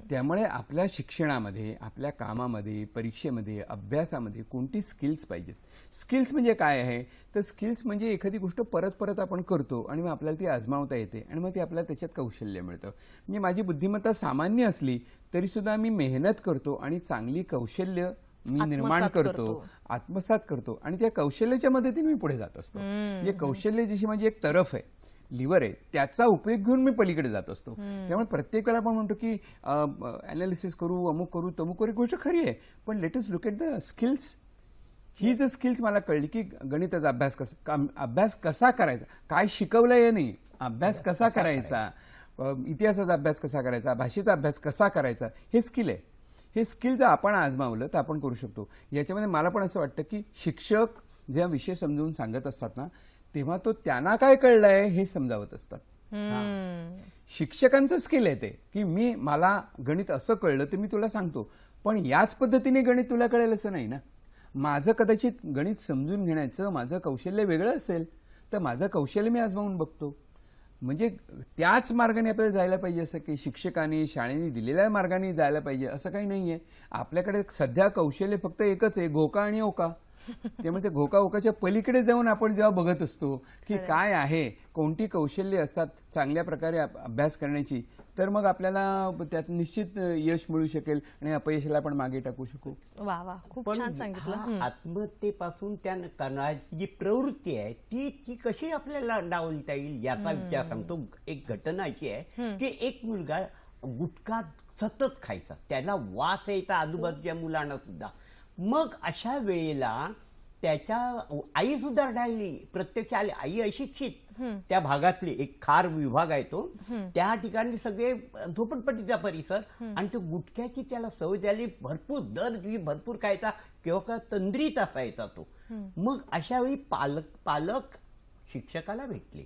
त्यामुळे आपल्या शिक्षणामध्ये, आपल्या कामामध्ये, परीक्षेमध्ये, अभ्यासामध्ये कोणती स्किल्स पाहिजेत. स्किल्स म्हणजे काय आहे तर स्किल्स म्हणजे एखादी गोष्ट परत परत आपण करतो आणि मग आपल्याला ती आजमावता येते आणि मग ती आपल्याला त्याच्यात कौशल्य मिळतं. म्हणजे माझी बुद्धिमत्ता सामान्य असली तरी सुद्धा मी मेहनत करतो आणि चांगली कौशल्य मी निर्माण करतो, आत्मसात करतो आणि त्या कौशल्याच्या मदतीने मी पुढे जात असतो. म्हणजे कौशल्य जशी म्हणजे एक तरफ आहे, लिव्हर आहे, त्याचा उपयोग घेऊन मी पलीकडे जात असतो. त्यामुळे प्रत्येक वेळा आपण म्हणतो की अनालिसिस करू, अमुक करू, तमुक करू, गोष्ट खरी आहे, पण let us look at the skills. ही जर स्किल्स मला कळली की गणिताचा अभ्यास कसा करायचा, काय शिकवलंय नाही, अभ्यास कसा करायचा, इतिहासाचा अभ्यास कसा करायचा, भाषेचा अभ्यास कसा करायचा, हे स्किल आहे. हे स्किल जर आपण आजमावलं तर आपण करू शकतो. याच्यामध्ये मला पण असं वाटतं की शिक्षक जेव्हा विषय समजावून सांगत असतात ना तेव्हा तो त्यांना काय कळलंय हे समजावत असतात. शिक्षकांचं स्किल आहे ते की मला गणित असं कळलं तर मी तुला सांगतो, पण याच पद्धतीने गणित तुला कळेल असं नाही ना. माझं कदाचित गणित समजून घेण्याचं माझं कौशल्य वेगळं असेल तर माझं कौशल्य मी आजमावून बघतो. म्हणजे त्याच मार्गाने आपल्याला जायला पाहिजे असं की शिक्षकांनी शाळेने दिलेल्या मार्गाने जायला पाहिजे असं काही नाहीये. आपल्याकडे सध्या कौशल्य फक्त एकच आहे, घोका आणि ओका. त्यामुळे ते घोकाघोकाच्या पलीकडे जाऊन आपण जेव्हा बघत असतो की काय आहे, कोणती कौशल्य असतात चांगल्या प्रकारे अभ्यास करण्याची, तर मग आपल्याला त्यात निश्चित यश मिळू शकेल आणि अपयशाला आपण मागे टाकू शकू. वा वा, खूप पण छान सांगितलं. हा आत्महत्येपासून त्या करण्याची जी प्रवृत्ती आहे ती कशी आपल्याला डावलता येईल याचा विचार सांगतो. एक घटना अशी आहे की एक मुलगा गुटखा सतत खायचा, त्याला वास यायचा आजूबाजूच्या मुलांना सुद्धा. मग अशा वेळेला त्याच्या आई सुद्धा डाळली, प्रत्यक्ष आली. आई अशिक्षित, त्या भागातली एक खार विभाग आहे तो, त्या ठिकाणी सगळे झोपडपट्टीचा परिसर, आणि तो गुटख्याची त्याला सवय झाली. भरपूर दर दिवशी भरपूर खायचा, किंवा तंद्रीत असायचा तो. मग अशा वेळी पालक शिक्षकाला भेटले.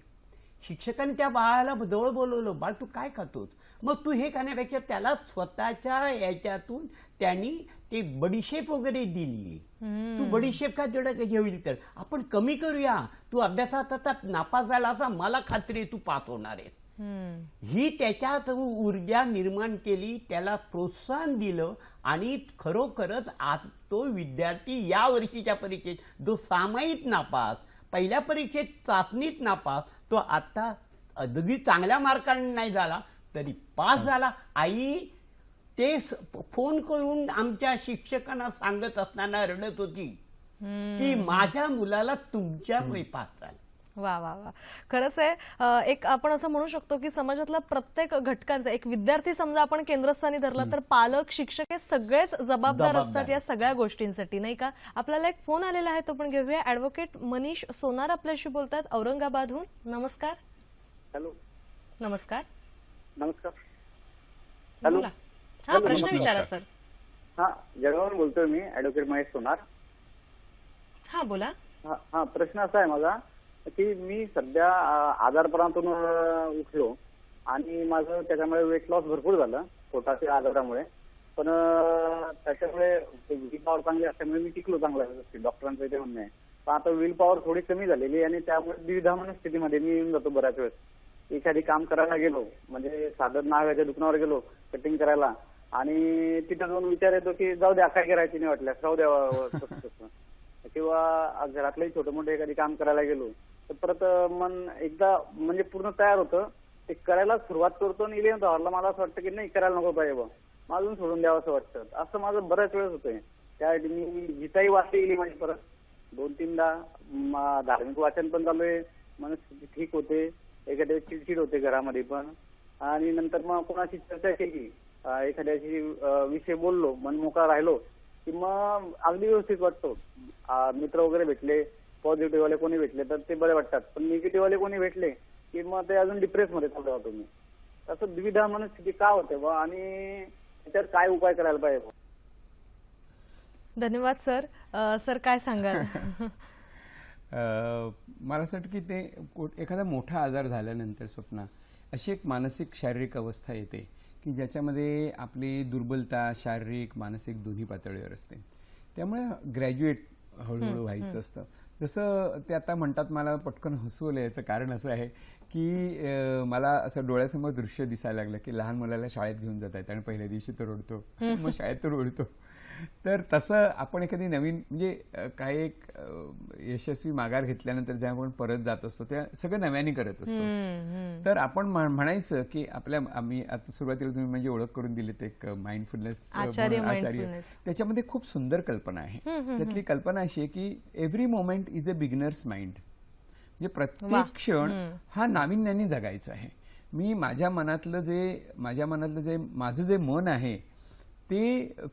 शिक्षकाने त्या बाळाला जवळ बोलवलं, बाळ तू काय खातोस? मग तू हे खाण्यापेक्षा त्याला स्वतःच्या याच्यातून त्यांनी ते बडीशेप वगैरे दिली. तू बडीशेप खा, जेवढं काही होईल तर आपण कमी करूया, तू अभ्यासात आता नापास झाला असा मला खात्री तू पास होणार आहेस. ही त्याच्यात ऊर्जा निर्माण केली, त्याला प्रोत्साहन दिलं, आणि खरोखरच आज तो विद्यार्थी या वर्षीच्या परीक्षेत जो सामायिक नापास, पहिल्या परीक्षेत चाचणीत नापास, तो आता अगदी चांगल्या मार्काने नाही झाला तरी पास झाला. आई ते फोन करून आमच्या शिक्षकांना सांगत असताना रडत होती की माझ्या मुलाला तुमच्यामुळे पास झाला. वा वा वा, खरंच आहे. एक आपण असं म्हणू शकतो की समाजातल्या प्रत्येक घटकांचा, एक विद्यार्थी समजा आपण केंद्रस्थानी धरला तर पालक, शिक्षक हे सगळेच जबाबदार असतात या सगळ्या गोष्टींसाठी, नाही का? आपल्याला एक फोन आलेला आहे, तो पण घेऊया. ऍडव्होकेट मनीष सोनार आपल्याशी बोलतात औरंगाबादहून. नमस्कार. हॅलो. नमस्कार. नमस्कार. हॅलो. बोला. हा, प्रश्न विचारा सर. हा, जळगावून बोलतोय मी, ऍडव्होकेट महेश सोनार. हा, बोला. हा, प्रश्न असा आहे माझा की मी सध्या आजारपणातून उठलो आणि माझं त्याच्यामुळे वेट लॉस भरपूर झालं पोटाच्या आजारामुळे. पण त्याच्यामुळे विल पॉवर चांगली असल्यामुळे मी टिकलो चांगलं, डॉक्टरांचं ते म्हणणं आहे. पण आता विल पॉवर थोडी कमी झालेली आणि त्यामुळे द्विधा मनस्थितीमध्ये मी येऊन जातो बऱ्याच वेळेस. एखादी काम करायला गेलो, म्हणजे साधं नाव्याच्या दुकानावर गेलो कटिंग करायला, आणि तिथं जाऊन विचार येतो की जाऊ द्या, काय करायची नाही वाटल्यास राहू द्या. किंवा घरातलंही छोटं मोठं एखादी काम करायला गेलो तर परत मन एकदा म्हणजे पूर्ण तयार होतं, ते करायला सुरुवात करतो आणि इलेव्हन्थ आवरला मला असं वाटतं की नाही करायला नको पाहिजे बा, मला अजून सोडून द्यावं असं वाटतं. असं माझं बऱ्याच वेळेस होतंय. त्यासाठी मी गीताही वाचली गेली माझी परत 2-3दा. धार्मिक वाचन पण चालू आहे, मनस्थिती ठीक होते, एखाद्या चिडचिड होते घरामध्ये पण. आणि नंतर मग कोणाशी चर्चा केली, एखाद्याशी विषय बोललो, मन मोकळा राहिलो की मग अगदी व्यवस्थित वाटतो. मित्र वगैरे भेटले, पॉझिटिव्ह वाले कोणी भेटले तर ते बरे वाटतात, पण निगेटिव्ह वाले कोणी भेटले की मग ते अजून डिप्रेस मध्ये चालू जातो मी. असं द्विधा मनस्थिती का होते बा, आणि त्याच्यावर काय उपाय करायला पाहिजे? धन्यवाद सर. सर काय सांगाल? मला असं वाटतं की ते एखादा मोठा आजार झाल्यानंतर स्वप्ना अशी एक मानसिक शारीरिक अवस्था येते की ज्याच्यामध्ये आपली दुर्बलता शारीरिक मानसिक दोन्ही पातळीवर असते. त्यामुळे ग्रॅज्युएट हळूहळू व्हायचं असतं. जसं ते आता म्हणतात, मला पटकन हसू आलं. याचं कारण असं आहे की मला असं डोळ्यासमोर दृश्य दिसायला लागलं की लहान मुलाला शाळेत घेऊन जात आहेत आणि पहिल्या दिवशी तो रडतो, मग शाळेत तो रडतो. तर तसं आपण एखादी नवीन म्हणजे काही एक यशस्वी माघार घेतल्यानंतर जेव्हा आपण परत जात असतो त्या सगळं नव्याने करत असतो. तर आपण म्हणायचं की आम्ही आता सुरुवातीला तुम्ही म्हणजे ओळख करून दिलीत एक माइंडफुलनेस आचार्य, त्याच्यामध्ये खूप सुंदर कल्पना आहे. त्यातली कल्पना अशी आहे की every moment is a beginners mind. म्हणजे प्रत्येक क्षण हा नाविन्याने जगायचा आहे. मी माझ्या मनातलं जे माझं जे मन आहे ते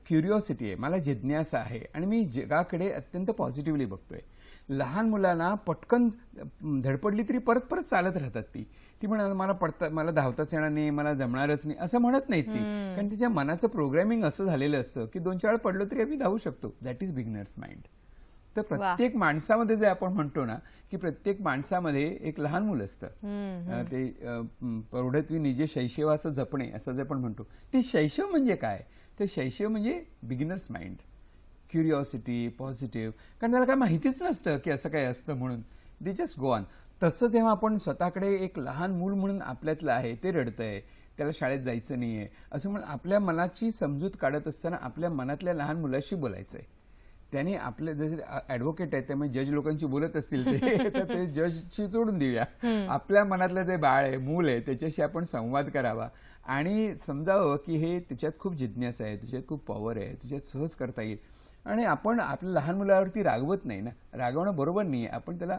क्युरिओसिटी आहे, मला जिज्ञासा आहे आणि मी जगाकडे अत्यंत पॉझिटिव्हली बघतोय. लहान मुलांना पटकन धडपडली तरी परत परत चालत राहतात. ती म्हणतात मला धावताच येणार नाही, मला जमणारच नाही असं म्हणत नाहीत ती, कारण तिच्या मनाचं प्रोग्रामिंग असं झालेलं असतं की 2-4 वेळा पडलो तरी आम्ही धावू शकतो. That is beginners mind. तर प्रत्येक माणसामध्ये जे आपण म्हणतो ना की प्रत्येक माणसामध्ये एक लहान मुलं असतं, ते प्रौढत्वी निजे शैशवाचं जपणे असं जे आपण म्हणतो, ते शैशव म्हणजे काय? ते शैशव म्हणजे बिगिनर्स माइंड, क्युरिओसिटी, पॉझिटिव्ह. कारण त्याला काय माहितीच नसतं की असं काय असतं म्हणून, दे जस्ट गो ऑन. तसं जेव्हा आपण स्वतःकडे एक लहान मूल म्हणून आपल्यातलं आहे, ते रडतंय, त्याला शाळेत जायचं नाहीये असं म्हणून आपल्या मनाची समजूत काढत असताना आपल्या मनातल्या लहान मुलाशी बोलायचंय. त्यांनी आपले जसे ऍडव्होकेट आहेत त्यामुळे जज लोकांची बोलत असतील ते तर ते जजची सोडून देऊया. आपल्या मनातलं जे बाळ आहे, मूल आहे, त्याच्याशी आपण संवाद करावा आणि समजावं की हे त्याच्यात खूप जिज्ञासा आहे, त्याच्यात खूप पॉवर आहे, त्याच्यात सहज करता येईल. आणि आपण आपल्या लहान मुलावरती रागवत नाही ना, रागवणं बरोबर नाही. आपण त्याला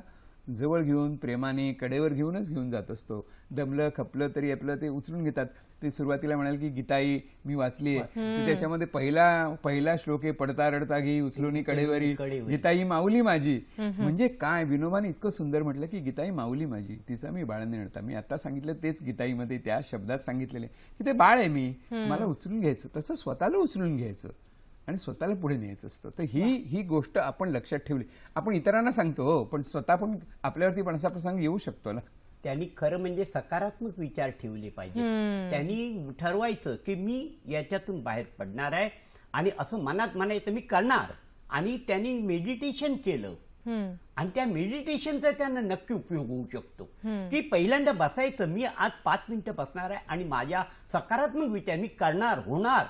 जवळ घेऊन प्रेमाने कडेवर घेऊनच घेऊन जात असतो. दमलं खपलं तरी आपलं ते उचलून घेतात. ते सुरुवातीला म्हणाल की गीताई मी वाचली आहे, त्याच्यामध्ये पहिला श्लोक आहे, पडता रडता घे उचलून कडेवरी गीताई माऊली माझी. म्हणजे काय विनोबाने इतकं सुंदर म्हटलं की गीताई माऊली माझी, तिचा मी बाळाने रडता. मी आता सांगितलं तेच गीताईमध्ये त्या शब्दात सांगितलेले की ते बाळ आहे मी, मला उचलून घ्यायचं, तसं स्वतःला उचलून घ्यायचं आणि स्वतःला पुढे न्यायचं असतं. तर ही गोष्ट आपण लक्षात ठेवली. आपण इतरांना सांगतो हो, पण स्वतः पण आपल्यावरती पण असा प्रसंग येऊ शकतो ना. त्यांनी खरं म्हणजे सकारात्मक विचार ठेवले पाहिजे. त्यांनी ठरवायचं की मी याच्यातून बाहेर पडणार आहे आणि असं मनात म्हणायचं मी करणार. आणि त्यांनी मेडिटेशन केलं आणि त्या मेडिटेशनचा त्यांना नक्की उपयोग होऊ शकतो. की पहिल्यांदा बसायचं, मी आज 5 मिनिटं बसणार आहे आणि माझ्या सकारात्मक विचार मी करणार होणार,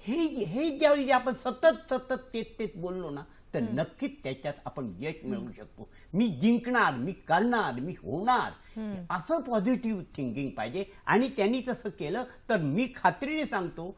हे ज्यावेळी आपण सतत तेच बोललो ना तर नक्कीच त्याच्यात आपण यश मिळवू शकतो. मी जिंकणार, मी करणार, मी होणार, असं पॉझिटिव्ह थिंकिंग पाहिजे. आणि त्यांनी तसं केलं तर मी खात्रीने सांगतो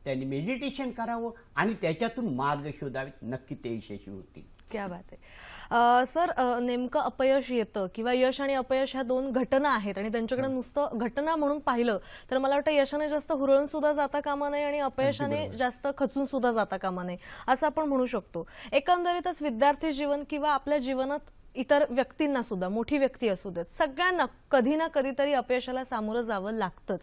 त्यांनी मेडिटेशन करावं आणि त्याच्यातून मार्ग शोधावेत, नक्की ते यशस्वी होतील. क्या बात आहे. सर, नेमकं अपयश येतं किंवा यश आणि अपयश ह्या 2 घटना आहेत आणि त्यांच्याकडे नुसतं घटना म्हणून पाहिलं तर मला वाटतं यशाने जास्त हुरळून सुद्धा जाता कामा नये आणि अपयशाने जास्त खचून सुद्धा जाता कामा नये असं आपण म्हणू शकतो. एकंदरीतच विद्यार्थी जीवन किंवा आपल्या जीवनात इतर व्यक्तींना सुद्धा, मोठी व्यक्ती असू देत, सगळ्यांना कधी ना कधीतरी अपयशाला सामोरं जावं लागतंच.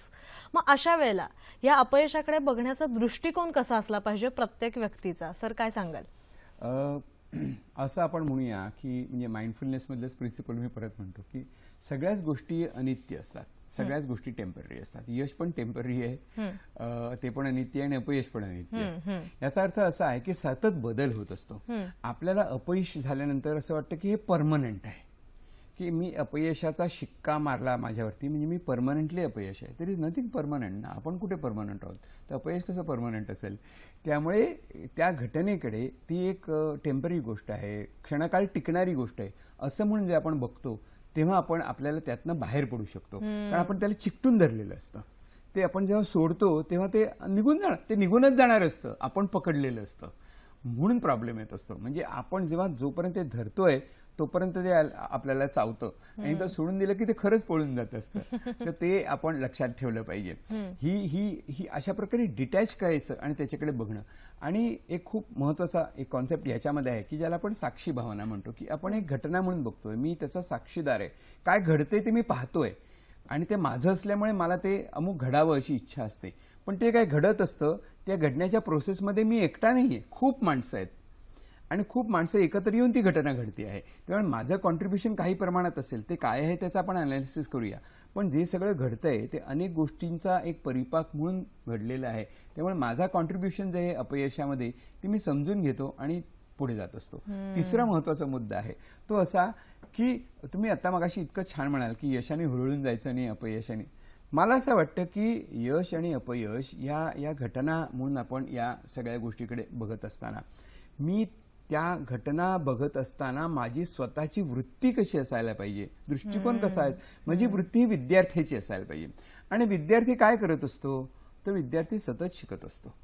मग अशा वेळेला या अपयशाकडे बघण्याचा दृष्टिकोन कसा असला पाहिजे प्रत्येक व्यक्तीचा, सर काय सांगाल? असं आपण म्हणूया की म्हणजे माइंडफुलनेस मधलंच प्रिन्सिपल मी परत म्हणतो की सगळ्याच गोष्टी अनित्य असतात, सगळ्याच गोष्टी टेम्पररी असतात. यश पण टेम्पररी आहे, ते पण अनित्य आणि अपयश पण अनित्य आहे. याचा अर्थ असा आहे की सतत बदल होत असतो. आपल्याला अपयश झाल्यानंतर असं वाटतं की हे परमनंट आहे, की मी अपयशाचा शिक्का मारला माझ्यावरती म्हणजे मी परमनंटली अपयश आहे. तर इज नथिंग परमनंट ना, आपण कुठे परमनंट आहोत, तर अपयश कसं परमनंट असेल. त्यामुळे त्या घटनेकडे ती एक टेम्पररी गोष्ट आहे, क्षणकाळ टिकणारी गोष्ट आहे असं म्हणून जे आपण बघतो तेव्हा आपण आपल्याला त्यातनं बाहेर पडू शकतो. कारण आपण त्याला चिकटून धरलेलं असतं. ते आपण जेव्हा सोडतो तेव्हा ते निघूनच जाणार असतं, आपण पकडलेलं असतं. म्हणून प्रॉब्लेम येत असतो. म्हणजे आपण जेव्हा जोपर्यंत ते धरतोय तोपर्यंत ते आपल्याला चावतं आणि तर सोडून दिलं की ते खरंच पळून जात असतं. तर ते आपण लक्षात ठेवलं पाहिजे. ही अशा प्रकारे डिटॅच करायचं आणि त्याच्याकडे बघणं. आणि एक खूप महत्वाचा एक कॉन्सेप्ट याच्यामध्ये आहे की ज्याला आपण साक्षी भावना म्हणतो, की आपण एक घटना म्हणून बघतोय, मी त्याचा साक्षीदार आहे, काय घडते ते मी पाहतोय आणि ते माझं असल्यामुळे मला ते अमुक घडावं अशी इच्छा असते. पण ते काय घडत असतं, त्या घडण्याच्या प्रोसेसमध्ये मी एकटा नाहीये, खूप माणसं आहेत आणि खूप माणसं एकत्र येऊन ती घटना घडते आहे. त्यामुळे माझं कॉन्ट्रीब्युशन काही प्रमाणात असेल, ते काय आहे त्याचं आपण अनालिसिस करूया. पण जे सगळं घडतंय ते अनेक गोष्टींचा एक परिपाक म्हणून घडलेलं आहे. त्यामुळे माझा कॉन्ट्रीब्युशन जे आहे अपयशामध्ये ते मी समजून घेतो आणि पुढे जात असतो. तिसरा महत्वाचा मुद्दा आहे तो असा की तुम्ही आता मगाशी इतकं छान म्हणाल की यशाने हुरळून जायचं आणि अपयशाने. मला असं वाटतं की यश आणि अपयश या घटना म्हणून आपण या सगळ्या गोष्टीकडे बघत असताना, मी त्या घटना बघत असताना माझी स्वतःची वृत्ती कशी असायला पाहिजे, दृष्टिकोन कसा आहे, माझी वृत्ती ही विद्यार्थ्याची असायला पाहिजे. आणि विद्यार्थी काय करत असतो, तर विद्यार्थी सतत शिकत असतो.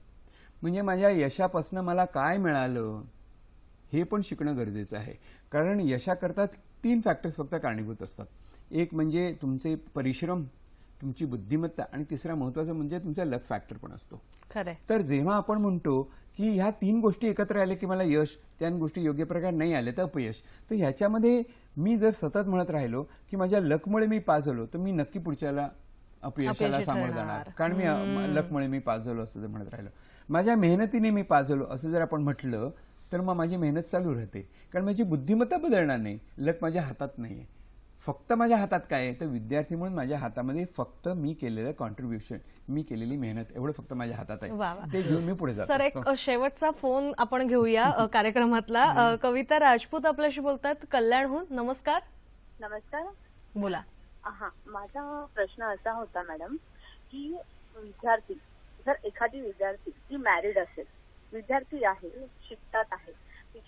म्हणजे माझ्या यशापासून मला काय मिळालं हे पण शिकणं गरजेचं आहे. कारण यशाकरता 3 फॅक्टर्स फक्त कारणीभूत असतात. एक म्हणजे तुमचे परिश्रम, तुमची बुद्धिमत्ता आणि तिसरा महत्वाचा म्हणजे तुमचा लक फॅक्टर पण असतो. खरं. तर जेव्हा आपण म्हणतो की ह्या 3 गोष्टी एकत्र आल्या की मला यश, त्या गोष्टी योग्य प्रकारे नाही आल्या तर अपयश, तर ह्याच्यामध्ये मी जर सतत म्हणत राहिलो की माझ्या लकमुळे मी पास झालो तर मी नक्की पुढच्याला अपयशाला सामोरं जाणार. कारण मी लकमुळे मी पास झालो असं जर म्हणत राहिलो, माझ्या मेहनतीने मी पास झालो असं जर आपण म्हटलं तर मग माझी मेहनत चालू राहते. कारण माझी बुद्धिमत्ता बदलणार नाही, लक माझ्या हातात नाहीये. फक्त माझ्या हातात काय आहे तर विद्यार्थी म्हणून माझ्या हातामध्ये फक्त मी केलेलं कॉन्ट्रीब्युशन, मी केलेली मेहनत एवढं फक्त माझ्या हातात आहे. ते घेऊन मी पुढे जातो. सर, एक शेवटचा फोन आपण घेऊया कार्यक्रमातला. कविता राजपूत आपल्याशी बोलतात कल्याणहून. नमस्कार. नमस्कार. बोला. हा, माझा प्रश्न असा होता मॅडम की विद्यार्थी, जर एखादी विद्यार्थी ती मॅरिड असेल, विद्यार्थी आहे, शिकतात आहे,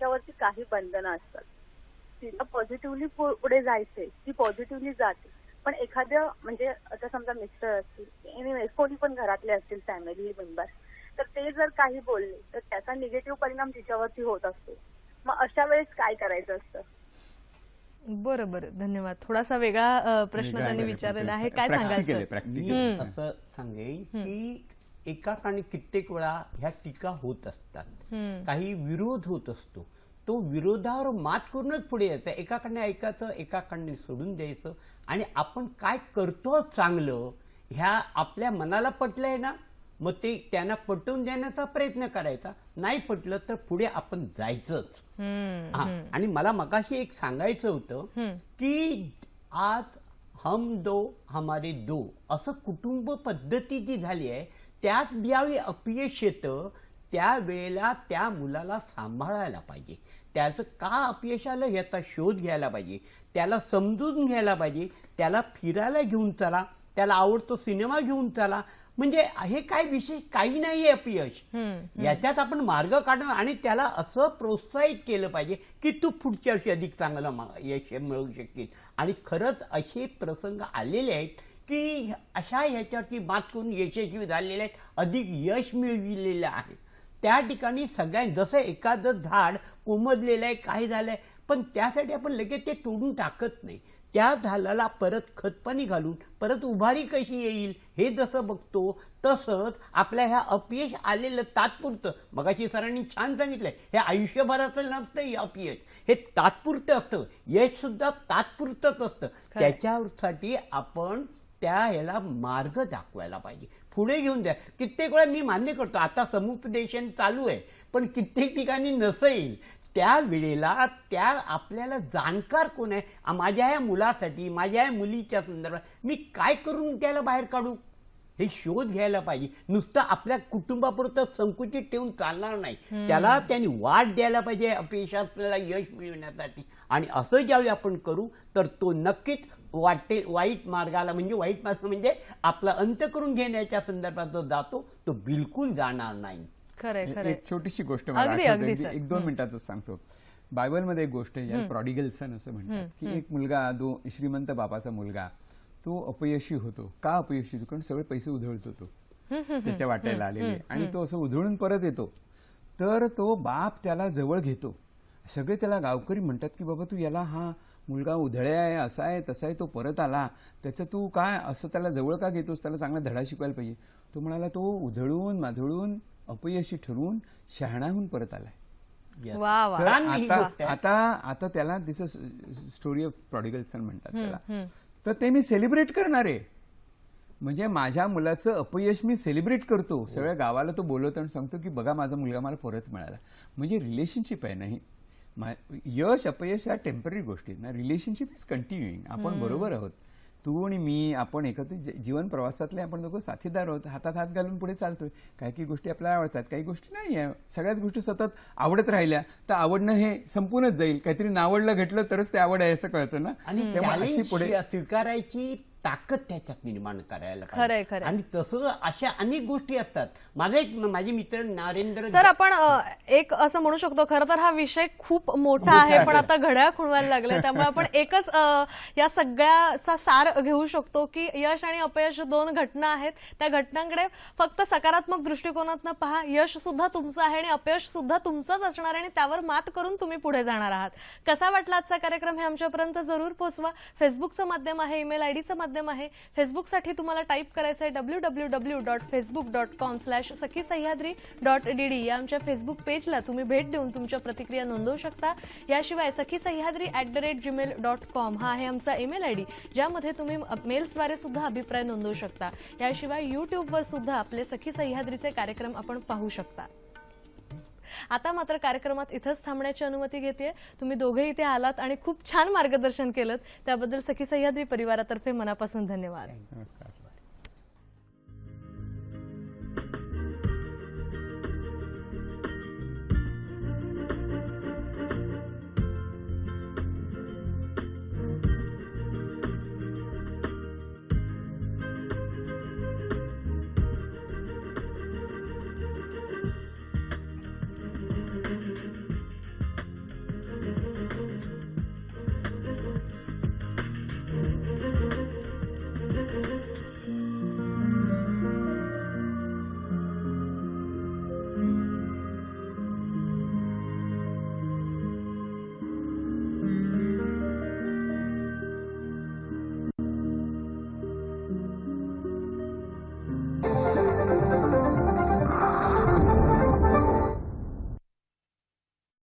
तिच्यावरती काही बंधनं असतात. तिला पॉझिटिव्हली पुढे जायचंय, ती पॉझिटिव्हली जाते. पण एखाद्या म्हणजे आता समजा मिस्टर असतील, एनिवेज कोणी पण घरातले असतील फॅमिली मेंबर, तर ते जर काही बोलले तर त्याचा निगेटिव्ह परिणाम तिच्यावरती होत असतो. मग अशा वेळेस काय करायचं असतं? बरं बरं, धन्यवाद. थोडासा वेगळा प्रश्न त्यांनी विचारलेला आहे, काय सांगाल सर? मी असं सांगेन की एकाकाने कित्येक वेळा ह्या टीका होत असतात, काही विरोध होत असतो. तो विरोधावर मात करूनच पुढे यायचं. एकाकडे ऐकायचं, एकाकडे सोडून द्यायचं आणि आपण काय करतो चांगलं ह्या आपल्या मनाला पटलंय ना, मग ते त्यांना पटवून देण्याचा प्रयत्न करायचा. नाही पटलं तर पुढे आपण जायचंच. आणि मला मगाशी एक सांगायचं होतं की आज हम दो हमारे दो असं कुटुंब पद्धती जी झाली आहे, त्यात ज्यावेळी अपयश येतं त्यावेळेला त्या मुलाला सांभाळायला पाहिजे. त्याचं का अपयश आलं याचा शोध घ्यायला पाहिजे, त्याला समजून घ्यायला पाहिजे, त्याला फिरायला घेऊन चला, त्याला आवडतो सिनेमा घेऊन चला. म्हणजे हे काय विशेष काही नाहीये अपयश, याच्यात आपण मार्ग काढणं आणि त्याला असं प्रोत्साहित केलं पाहिजे की तू पुढच्या वर्षी अधिक चांगलं यश मिळवू शकतील. आणि खरंच असे प्रसंग आलेले आहेत की अशा ह्याच्यावरती मात करून यशस्वी झालेले आहेत, अधिक यश मिळविलेलं आहे. त्या ठिकाणी सगळ्यांनी जसं एखादं झाड कोमजलेलं आहे, काय झालंय, पण त्यासाठी आपण लगेच ते तोडून टाकत नाही. त्या झाडाला परत खतपाणी घालून परत उभारी कशी येईल हे जसं बघतो, तसंच आपल्या ह्या अपयश आलेलं तात्पुरतं, मगाशी सरांनी छान सांगितलंय, हे आयुष्यभराचं नसतं. हे अपयश हे तात्पुरतं असतं, यश सुद्धा तात्पुरतंच असतं. त्याच्यासाठी आपण त्या ह्याला मार्ग दाखवायला पाहिजे, पुढे घेऊन द्या. कित्येक वेळा मी मान्य करतो आता समुपदेशन चालू आहे, पण कित्येक ठिकाणी नसेल. त्या वेळेला त्या आपल्याला जाणकार कोण आहे, माझ्या या मुलासाठी, माझ्या या मुलीच्या संदर्भात मी काय करून त्याला बाहेर काढू, हे शोध घ्यायला पाहिजे. नुसतं आपल्या कुटुंबापुरतं संकुचित ठेवून चालणार नाही, त्याला त्यांनी वाट द्यायला पाहिजे अपयशाला यश मिळवण्यासाठी. आणि असं ज्यावेळी आपण करू तर तो नक्कीच वाईट मार्गाला, म्हणजे वाईट मार्ग म्हणजे आपला अंत करून घेण्याच्या संदर्भात जो जातो तो बिलकुल जाणार नाही. एक छोटीशी गोष्ट मला आठवते, 1-2 मिनिटाचं सांगतो. बायबलमध्ये एक गोष्ट आहे ज्याला प्रॉडिगल सन असं म्हणतात, की एक मुलगा, श्रीमंत बापाचा मुलगा, तो अपयशी होतो. का अपयशी होतो? कारण सगळे पैसे उधळतो तो, त्याच्या वाट्याला आलेले, आणि तो असं उधळून परत येतो. तर तो बाप त्याला जवळ घेतो. सगळे त्याला गावकरी म्हणतात की बाबा तू याला, हा मुलगा उधळ्या आहे, असा आहे तसा आहे, तो परत आला, त्याचं तू काय असं त्याला जवळ का घेतोस, त्याला चांगला धडा शिकवायला पाहिजे. तो म्हणाला तो उधळून माधळून अपयशी ठरवून शहाणाहून परत आलाय. तर आता त्याला तिचं स्टोरी ऑफ प्रॉडिगल सन म्हणतात त्याला. तर ते मी सेलिब्रेट करणार आहे, म्हणजे माझ्या मुलाचं अपयश मी सेलिब्रेट करतो, सगळ्या गावाला तो बोलवतो आणि सांगतो की बघा माझा मुलगा मला परत मिळाला. म्हणजे रिलेशनशिप आहे नाही, यश अपयश या टेम्पररी गोष्टी ना, रिलेशनशिप इज कंटिन्युइंग. आपण बरोबर आहोत, तू आणि मी, आपण एकत्र जीवन प्रवासातले आपण दोघं साथीदार आहोत, हातात हात घालून पुढे चालतोय. काही काही गोष्टी आपल्याला आवडतात, काही गोष्टी नाही आहे. सगळ्याच गोष्टी सतत आवडत राहिल्या तर आवडणं हे संपूनच जाईल. काहीतरी नावडलं घटलं तरच ते आवड आहे असं कळतं ना. आणि अशी पुढे स्वीकारायची ताकद त्याच्यात निर्माण करायला खरंय. आणि तसं अशा अनेक गोष्टी असतात. माझे मित्र नरेंद्र सर, आपण एक असं म्हणू शकतो, खरं तर हा विषय खूप मोठा आहे, पण आता घड्याळ खुणवायला लागले, त्यामुळे आपण एकच या सगळ्याचा सार घेऊ शकतो की यश आणि अपयश 2 घटना आहेत. त्या घटनांकडे फक्त सकारात्मक दृष्टिकोनातून पहा. यश सुद्धा तुमचं आहे आणि अपयश सुद्धा तुमचंच असणार आहे आणि त्यावर मात करून तुम्ही पुढे जाणार आहात. कसा वाटला आजचा कार्यक्रम हे आमच्यापर्यंत जरूर पोहोचवा. फेसबुकचं माध्यम आहे, ईमेल आयडीचं माध्यम आहे. फेसबुकसाठी तुम्हाला टाईप करायचं आहे www.facebook.com/sakhisayadri.dd या आमच्या फेसबुक पेजला तुम्ही भेट देऊन तुमच्या प्रतिक्रिया नोंदवू शकता. याशिवाय sakhisayadri@gmail.com हा आहे आमचा ईमेल आयडी, ज्यामध्ये तुम्ही मेल्सद्वारे सुद्धा अभिप्राय नोंदवू शकता. याशिवाय युट्यूबवर सुद्धा आपले सखी सह्याद्रीचे कार्यक्रम आपण पाहू शकता. आता मात्र कार्यक्रमात इथंच थांबण्याची अनुमती घेते. तुम्ही दोघे इथे आलात आणि खूप छान मार्गदर्शन केलं, त्याबद्दल सखी सह्याद्री परिवारातर्फे मनापासून धन्यवाद. नमस्कार.